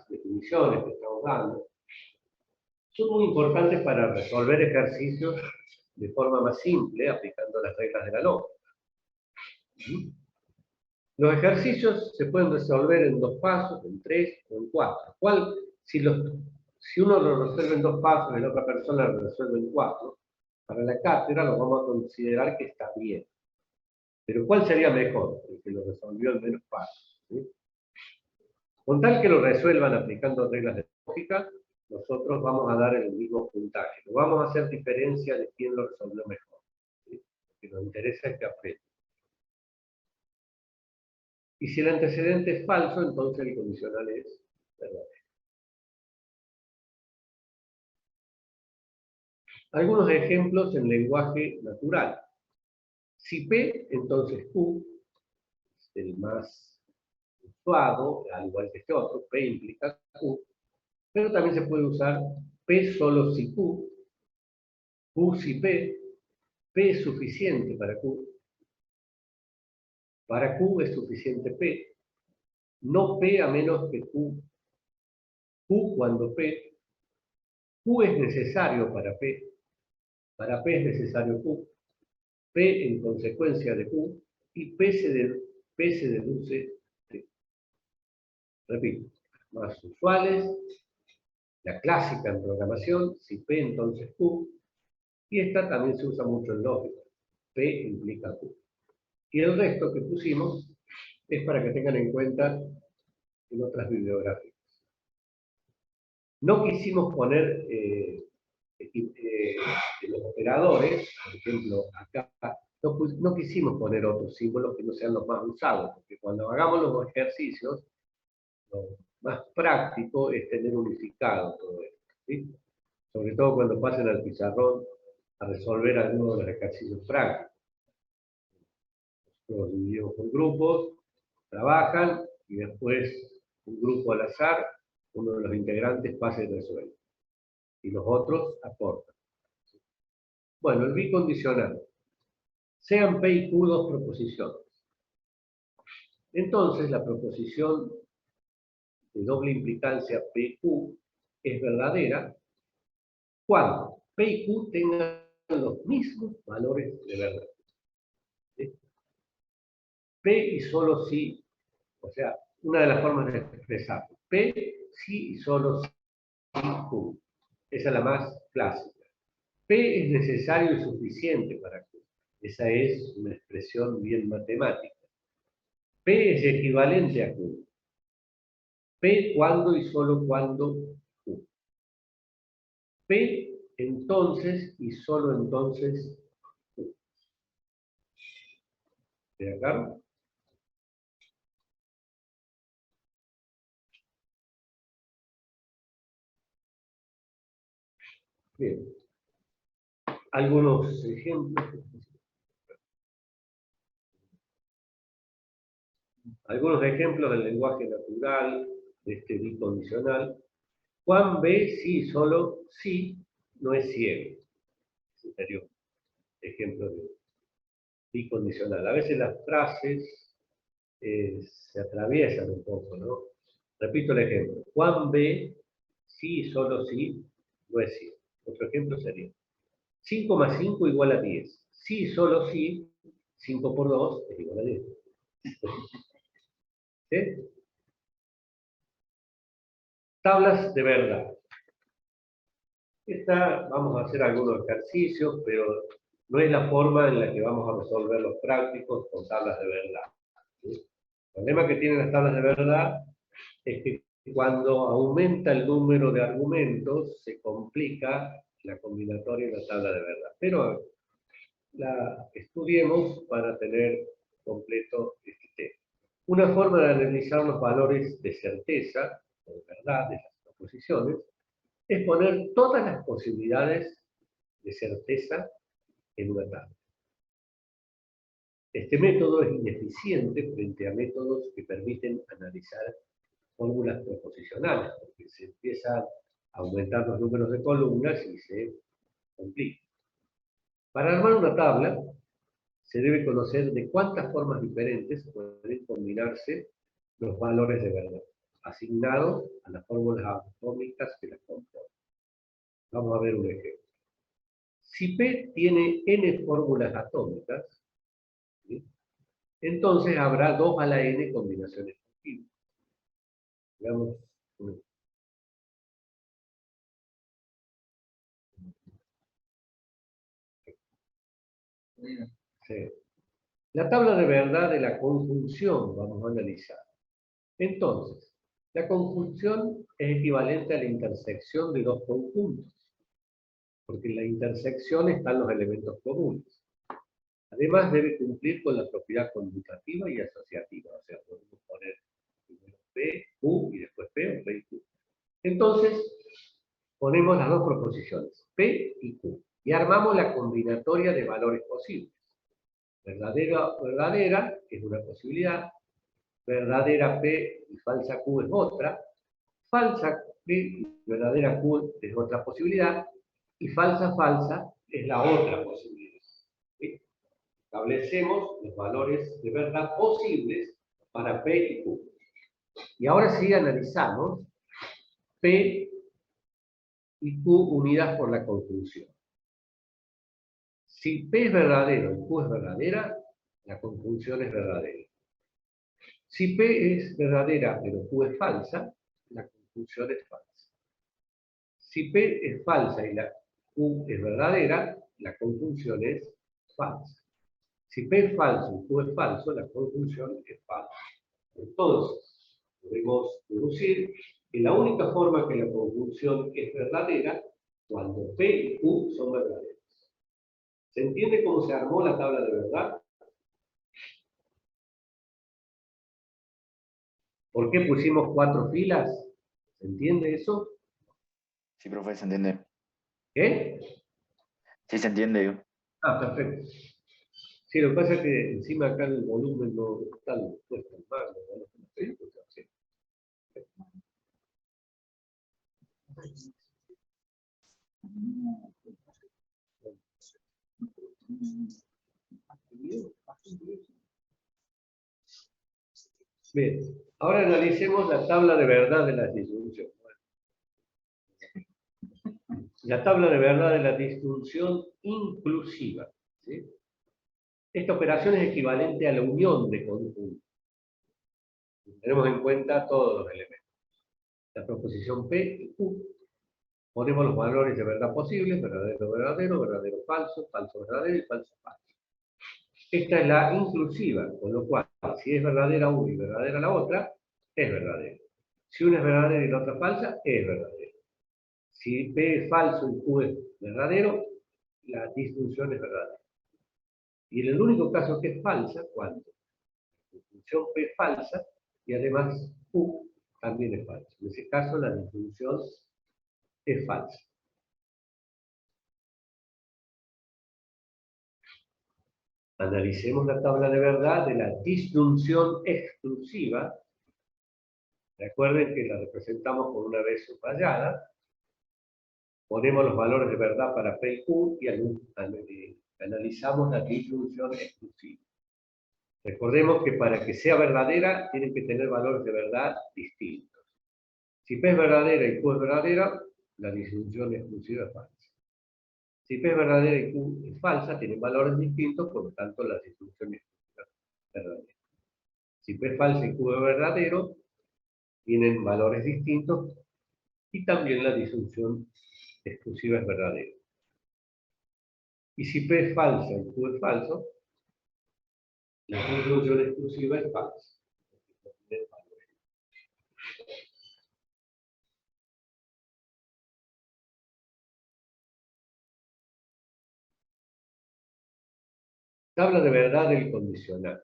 definiciones que estamos dando son muy importantes para resolver ejercicios de forma más simple, aplicando las reglas de la lógica. Los ejercicios se pueden resolver en 2 pasos, en 3 o en 4. Si uno lo resuelve en 2 pasos y la otra persona lo resuelve en 4, para la cátedra lo vamos a considerar que está bien. Pero ¿cuál sería mejor? El que lo resolvió en menos pasos. ¿Sí? Con tal que lo resuelvan aplicando reglas de lógica, nosotros vamos a dar el mismo puntaje. No vamos a hacer diferencia de quién lo resolvió mejor. ¿Sí? Lo que nos interesa es que aprendan. Y si el antecedente es falso, entonces el condicional es verdadero. Algunos ejemplos en lenguaje natural. Si P, entonces Q, es el más usuado, al igual que este otro, P implica Q, pero también se puede usar P solo si Q, Q si P, P es suficiente para Q es suficiente P, no P a menos que Q, Q cuando P, Q es necesario para P es necesario Q, P en consecuencia de Q, y P se deduce de. Repito, más usuales, la clásica en programación, si P entonces Q, y esta también se usa mucho en lógica, P implica Q. Y el resto que pusimos es para que tengan en cuenta en otras bibliografías. No quisimos poner los operadores, por ejemplo, acá, no quisimos poner otros símbolos que no sean los más usados, porque cuando hagamos los ejercicios, lo más práctico es tener unificado todo esto, ¿sí? Sobre todo cuando pasen al pizarrón a resolver algunos de los ejercicios prácticos. Nosotros los dividimos por grupos, trabajan y después un grupo al azar, uno de los integrantes pasa y resuelve. Y los otros aportan. Bueno, el bicondicional. Sean P y Q 2 proposiciones. Entonces, la proposición de doble implicancia P y Q es verdadera cuando P y Q tengan los mismos valores de verdad. ¿Sí? P y solo si, o sea, una de las formas de expresar P, si y solo y Q. Esa es la más clásica. P es necesario y suficiente para Q. Esa es una expresión bien matemática. P es equivalente a Q. P cuando y solo cuando Q. P entonces y solo entonces Q. ¿De acá? Bien. Algunos ejemplos. Algunos ejemplos del lenguaje natural, de este bicondicional. Juan ve si solo si no es ciego. Superior. Ejemplo de bicondicional. A veces las frases se atraviesan un poco, ¿no? Repito el ejemplo. Juan ve si solo si no es ciego. Otro ejemplo sería 5 más 5 igual a 10. Si solo si, 5 por 2 es igual a 10. ¿Sí? Tablas de verdad. Vamos a hacer algunos ejercicios, pero no es la forma en la que vamos a resolver los prácticos con tablas de verdad. ¿Sí? El problema que tienen las tablas de verdad es que cuando aumenta el número de argumentos, se complica la combinatoria en la tabla de verdad. Pero la estudiemos para tener completo este tema. Una forma de analizar los valores de certeza, o de verdad, de las proposiciones, es poner todas las posibilidades de certeza en una tabla. Este método es ineficiente frente a métodos que permiten analizar fórmulas proposicionales, porque se empiezan a aumentar los números de columnas y se complica. Para armar una tabla, se debe conocer de cuántas formas diferentes pueden combinarse los valores de verdad, asignados a las fórmulas atómicas que las componen. Vamos a ver un ejemplo. Si P tiene n fórmulas atómicas, ¿sí?, entonces habrá 2 a la n combinaciones posibles. Veamos un ejemplo. Sí. La tabla de verdad de la conjunción vamos a analizar. Entonces, la conjunción es equivalente a la intersección de dos conjuntos, porque en la intersección están los elementos comunes. Además, debe cumplir con la propiedad conmutativa y asociativa, o sea, podemos poner primero P, Q y después P o P y Q. Entonces, ponemos las dos proposiciones, P y Q, y armamos la combinatoria de valores posibles. Verdadera es una posibilidad, verdadera P y falsa Q es otra, falsa P y verdadera Q es otra posibilidad, y falsa es la otra posibilidad. ¿Sí? Establecemos los valores de verdad posibles para P y Q. Y ahora sí analizamos P y Q unidas por la conjunción. Si P es verdadero y Q es verdadera, la conjunción es verdadera. Si P es verdadera pero Q es falsa, la conjunción es falsa. Si P es falsa y la Q es verdadera, la conjunción es falsa. Si P es falso y Q es falso, la conjunción es falsa. Entonces, podemos deducir que la única forma que la conjunción es verdadera cuando P y Q son verdaderos. ¿Se entiende cómo se armó la tabla de verdad? ¿Por qué pusimos 4 filas? ¿Se entiende eso? Sí, profe, se entiende. ¿Qué? Sí, se entiende. Yo. Ah, perfecto. Sí, lo que pasa es que encima acá el volumen no está puesto en mano, ¿no? Sí. Bien, ahora analicemos la tabla de verdad de la disyunción. La tabla de verdad de la disyunción inclusiva. ¿Sí? Esta operación es equivalente a la unión de conjuntos. Tenemos en cuenta todos los elementos. La proposición P y Q Ponemos los valores de verdad posibles, verdadero, verdadero, verdadero, falso, falso, verdadero y falso, falso. Esta es la inclusiva, con lo cual, si es verdadera una y verdadera la otra, es verdadero. Si una es verdadera y la otra falsa, es verdadero. Si P es falso y Q es verdadero, la disjunción es verdadera. Y en el único caso que es falsa, cuando la disjunción P es falsa y además Q también es falso. En ese caso, la disjunción es falsa. Analicemos la tabla de verdad de la disjunción exclusiva. Recuerden que la representamos con una vez subrayada. Ponemos los valores de verdad para P y Q y analizamos la disjunción exclusiva. Recordemos que para que sea verdadera, tienen que tener valores de verdad distintos. Si P es verdadera y Q es verdadera, la disjunción exclusiva es falsa. Si P es verdadera y Q es falsa, tienen valores distintos, por lo tanto la disjunción exclusiva es verdadera. Si P es falsa y Q es verdadero, tienen valores distintos y también la disjunción exclusiva es verdadera. Y si P es falsa y Q es falso, la disjunción exclusiva es falsa. Tabla de verdad del condicional.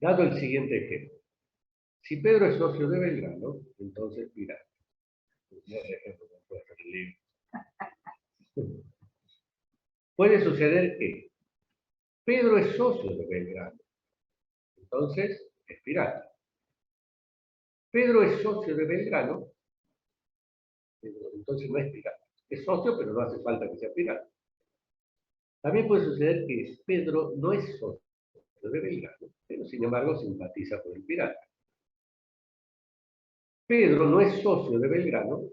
Dado el siguiente ejemplo. Si Pedro es socio de Belgrano, entonces Pirata. Puede suceder que Pedro es socio de Belgrano, entonces es pirata. Pedro es socio de Belgrano, entonces no es pirata. Es socio, pero no hace falta que sea pirata. También puede suceder que Pedro no es socio de Belgrano, pero sin embargo simpatiza con el pirata. Pedro no es socio de Belgrano,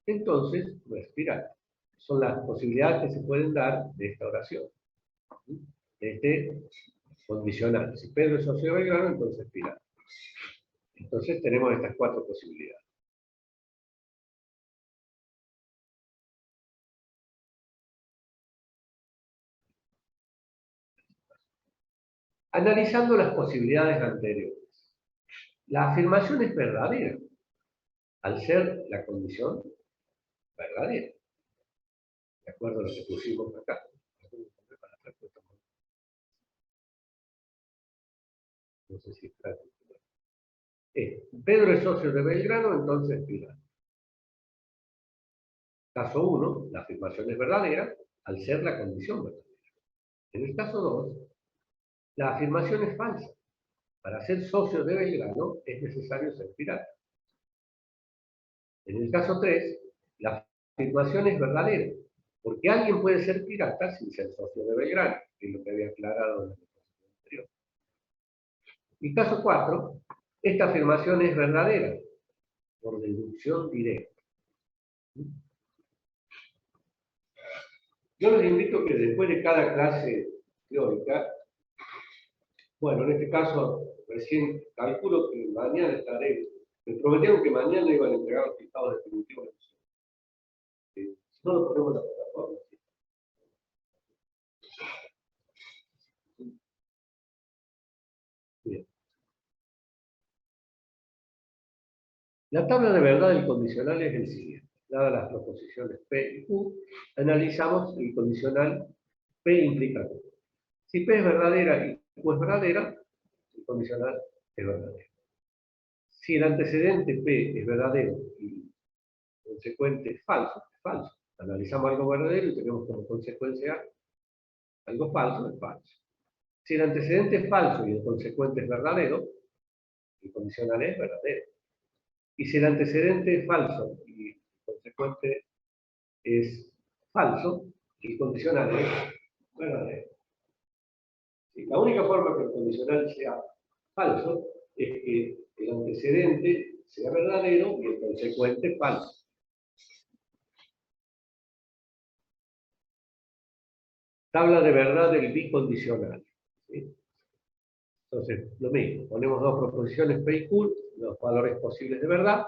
entonces no es pirata. Son las posibilidades que se pueden dar de esta oración, de este condicional. Si Pedro es socio de Belgrano, entonces es pirata. Entonces tenemos estas cuatro posibilidades. Analizando las posibilidades anteriores. La afirmación es verdadera, al ser la condición verdadera. De acuerdo a lo que pusimos acá. No sé si está. Pedro es socio de Belgrano, entonces pirata. Caso 1, la afirmación es verdadera, al ser la condición verdadera. En el caso 2, la afirmación es falsa. Para ser socio de Belgrano es necesario ser pirata. En el caso 3, la afirmación es verdadera, porque alguien puede ser pirata sin ser socio de Belgrano, que es lo que había aclarado en la exposición anterior. Y caso 4, esta afirmación es verdadera, por deducción directa. Yo les invito que después de cada clase teórica, bueno, en este caso, recién calculo que mañana estaré, me prometieron que mañana iban a entregar los listados definitivos. Si no lo ponemos en la plataforma. Bien. La tabla de verdad del condicional es el siguiente. Dadas las proposiciones P y Q, analizamos el condicional P implica Q. Si P es verdadera y Q es verdadera, el condicional es verdadero. Si el antecedente P es verdadero y el consecuente es falso, es falso. Analizamos algo verdadero y tenemos como consecuencia algo falso, es falso. Si el antecedente es falso y el consecuente es verdadero, el condicional es verdadero. Y si el antecedente es falso y el consecuente es falso, el condicional es verdadero. ¿Sí? La única forma que el condicional sea falso es que el antecedente sea verdadero y el consecuente falso. Tabla de verdad del bicondicional. ¿Sí? Entonces, lo mismo, ponemos dos proposiciones P y Q, los valores posibles de verdad.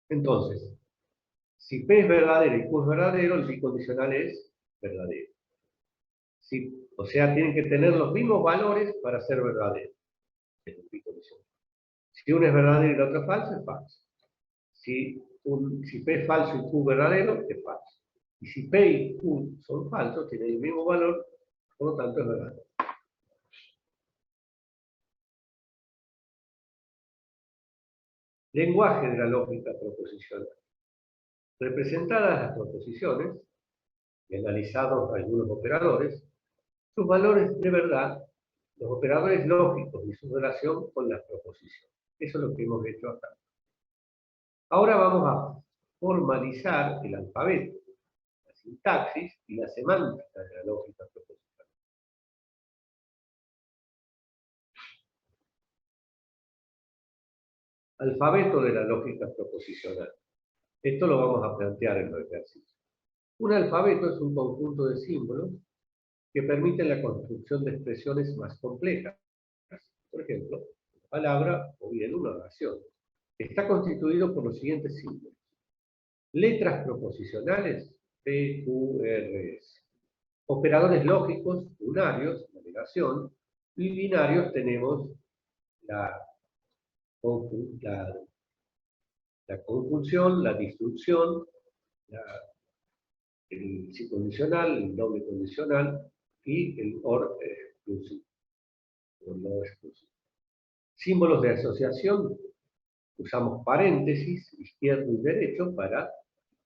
Entonces, Si P es verdadero y Q es verdadero, el bicondicional es verdadero. O sea, tienen que tener los mismos valores para ser verdaderos. Es un bicondicional. Si uno es verdadero y el otro es falso, es falso. Si P es falso y Q verdadero, es falso. Y si P y Q son falsos, tienen el mismo valor, por lo tanto es verdadero. Lenguaje de la lógica proposicional. Representadas las proposiciones y analizados algunos operadores, sus valores de verdad, los operadores lógicos y su relación con las proposiciones. Eso es lo que hemos hecho acá. Ahora vamos a formalizar el alfabeto, la sintaxis y la semántica de la lógica proposicional. Alfabeto de la lógica proposicional. Esto lo vamos a plantear en los ejercicios. Un alfabeto es un conjunto de símbolos que permiten la construcción de expresiones más complejas. Por ejemplo, una palabra o bien una oración. Está constituido por los siguientes símbolos. Letras proposicionales, P, Q, R, S. Operadores lógicos, unarios, la negación, y binarios tenemos la conjunción, la disjunción, el sí condicional, el doble condicional y el OR exclusivo. O no exclusivo. Símbolos de asociación, usamos paréntesis, izquierdo y derecho, para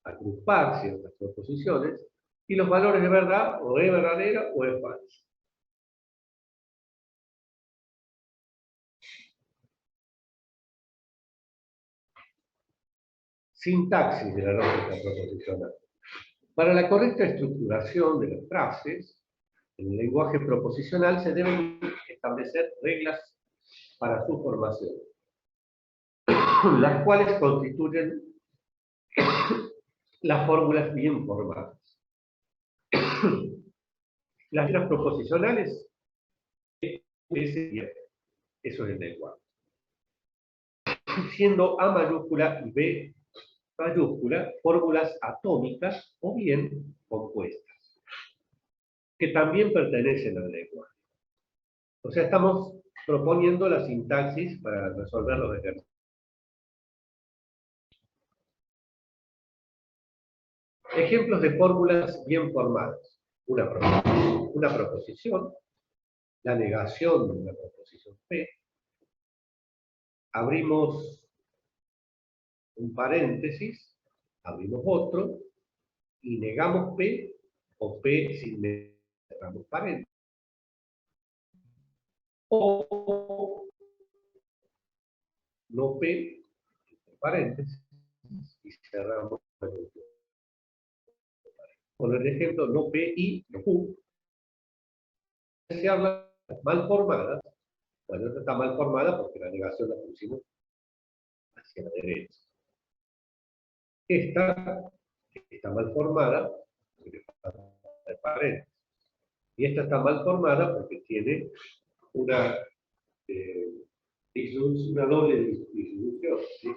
agrupar ciertas proposiciones, y los valores de verdad, o es verdadera o es falsa. Sintaxis de la lógica proposicional. Para la correcta estructuración de las frases, en el lenguaje proposicional se deben establecer reglas para su formación, las cuales constituyen las fórmulas bien formadas. Las reglas proposicionales, eso es el lenguaje. Siendo A mayúscula y B mayúscula fórmulas atómicas o bien compuestas, que también pertenecen al lenguaje. O sea, estamos proponiendo la sintaxis para resolver los ejercicios. Ejemplos de fórmulas bien formadas. Una proposición, la negación de una proposición P. Abrimos un paréntesis, abrimos otro, y negamos P, o P sin cerramos paréntesis. O no P, entre paréntesis, y cerramos paréntesis. Por el ejemplo, no P y no Q. Se habla mal formadas. Bueno, esta está mal formada porque la negación la pusimos hacia la derecha. Esta está mal formada porque le falta el paréntesis. Y esta está mal formada porque tiene una doble disminución, ¿sí?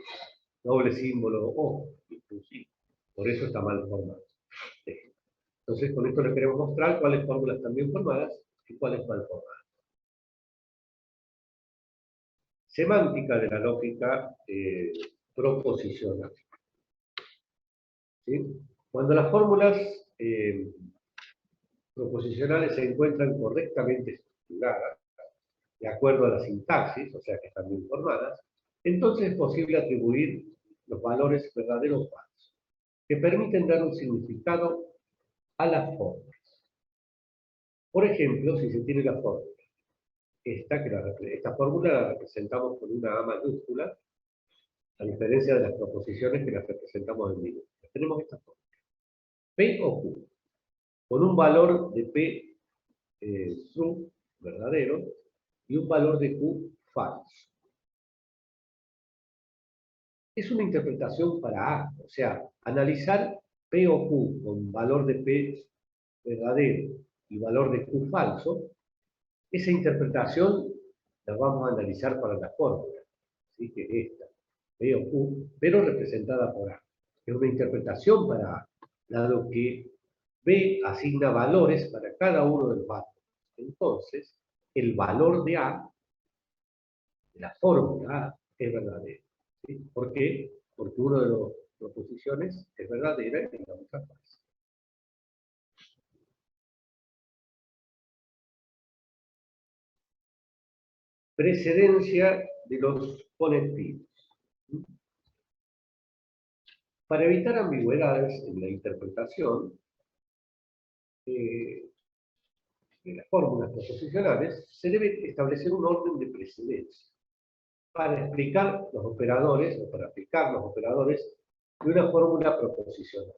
Doble símbolo O, inclusive. Por eso está mal formada. Entonces, con esto les queremos mostrar cuáles fórmulas están bien formadas y cuáles mal formadas. Semántica de la lógica proposicional. ¿Sí? Cuando las fórmulas proposicionales se encuentran correctamente estructuradas, de acuerdo a la sintaxis, o sea que están bien formadas, entonces es posible atribuir los valores verdaderos o falsos, que permiten dar un significado a las fórmulas. Por ejemplo, si se tiene la fórmula, esta fórmula la representamos con una A mayúscula, a diferencia de las proposiciones que las representamos en minúsculas. Tenemos esta fórmula. P o Q, con un valor de P true, verdadero, y un valor de Q falso. Es una interpretación para A, o sea, analizar P o Q con valor de P verdadero y valor de Q falso, esa interpretación la vamos a analizar para la fórmula, ¿sí? Que es esta, P o Q, pero representada por A. Es una interpretación para A, dado que B asigna valores para cada uno de los átomos. Entonces, el valor de A, de la fórmula A, es verdadero. ¿Sí? ¿Por qué? Porque una de las proposiciones es verdadera y la otra falsa. Precedencia de los conectivos. Para evitar ambigüedades en la interpretación de las fórmulas proposicionales, se debe establecer un orden de precedencia para explicar los operadores o para aplicar los operadores de una fórmula proposicional.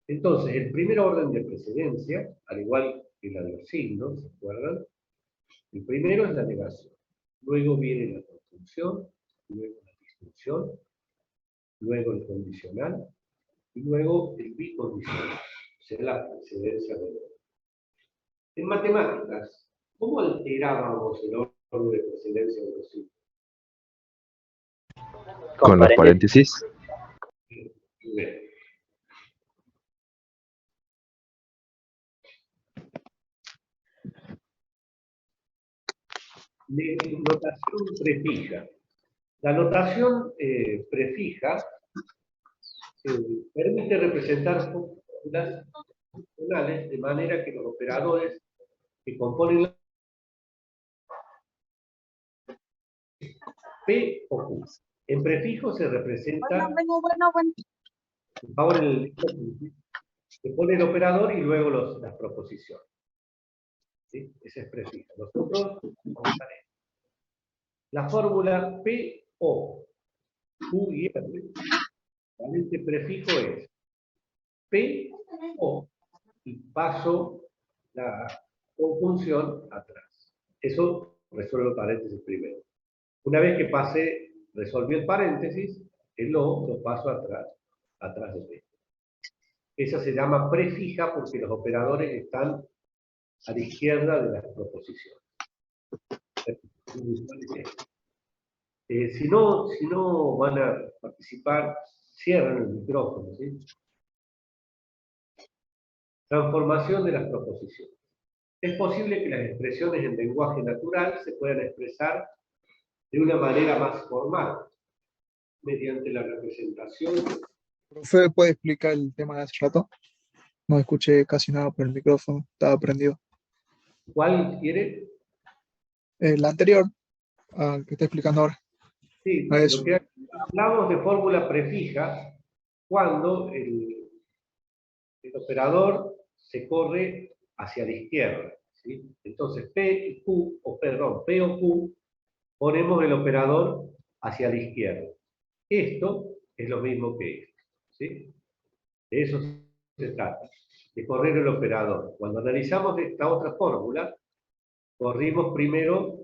Entonces, el primer orden de precedencia, al igual que la de los signos, ¿se acuerdan? El primero es la negación, luego viene la conjunción, luego la disjunción, luego el condicional, y luego el bicondicional, o sea, la precedencia del orden. En matemáticas, ¿cómo alterábamos el orden de precedencia de los signos? Con los paréntesis. Bien. Notación prefija. La notación prefija permite representar fórmulas funcionales de manera que los operadores que componen P o Q. En prefijo se representa, por favor, se pone el operador y luego las proposiciones. ¿Sí? Esa es prefija. Nosotros vamos a ver. La fórmula P, O, Q y R, el prefijo es P, O, y paso la conjunción atrás. Eso resuelve el paréntesis primero. Una vez que resolví el paréntesis, el O lo paso atrás de P. Esa se llama prefija porque los operadores están a la izquierda de las proposiciones. Si no van a participar, cierran el micrófono, ¿sí? Transformación de las proposiciones. Es posible que las expresiones en lenguaje natural se puedan expresar de una manera más formal, mediante la representación. Profe, ¿puede explicar el tema de hace rato? No escuché casi nada por el micrófono, estaba prendido. ¿Cuál quiere? El anterior, que está explicando ahora. Sí, A eso. lo que hablamos de fórmula prefija cuando el operador se corre hacia la izquierda, ¿sí? Entonces P y Q, P o Q, ponemos el operador hacia la izquierda. Esto es lo mismo que esto, ¿sí? De eso se trata, de correr el operador. Cuando analizamos esta otra fórmula, corrimos primero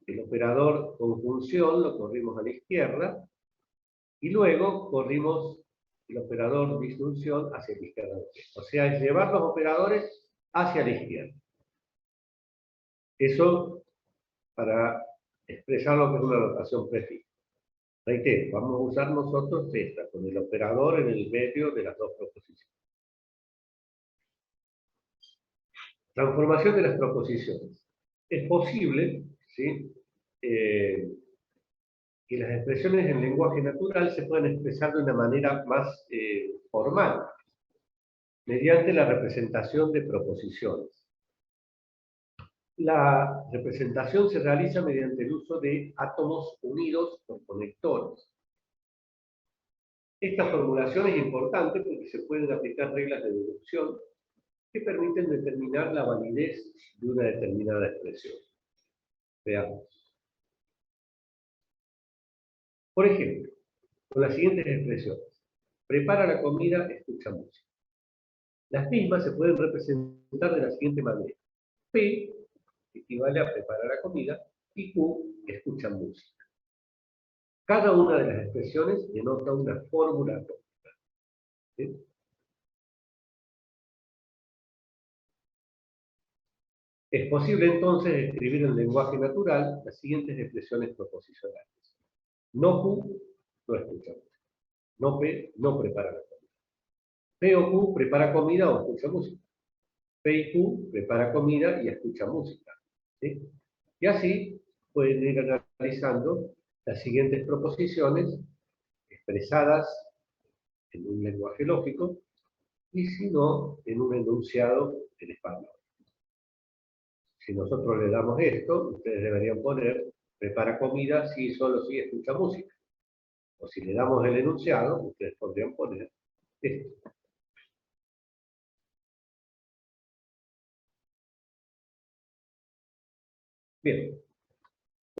el operador conjunción, lo corrimos a la izquierda, y luego corrimos el operador disjunción hacia la izquierda. O sea, es llevar los operadores hacia la izquierda. Eso para expresar lo que es una notación prefija. Reitero, vamos a usar nosotros esta, con el operador en el medio de las dos proposiciones. Transformación de las proposiciones. Es posible, ¿sí? Que las expresiones en lenguaje natural se puedan expresar de una manera más formal, mediante la representación de proposiciones. La representación se realiza mediante el uso de átomos unidos por conectores. Esta formulación es importante porque se pueden aplicar reglas de deducción que permiten determinar la validez de una determinada expresión. Veamos. Por ejemplo, con las siguientes expresiones. Prepara la comida, escucha música. Las mismas se pueden representar de la siguiente manera. P equivale a preparar la comida y Q escucha música. Cada una de las expresiones denota una fórmula lógica. ¿Sí? Es posible entonces escribir en lenguaje natural las siguientes expresiones proposicionales. No Q, no escucha música. No P, no prepara la comida. P o Q prepara comida o escucha música. P y Q prepara comida y escucha música. ¿Sí? Y así pueden ir analizando las siguientes proposiciones expresadas en un lenguaje lógico y si no, en un enunciado en español. Si nosotros le damos esto, ustedes deberían poner prepara comida si solo si escucha música. O si le damos el enunciado, ustedes podrían poner esto.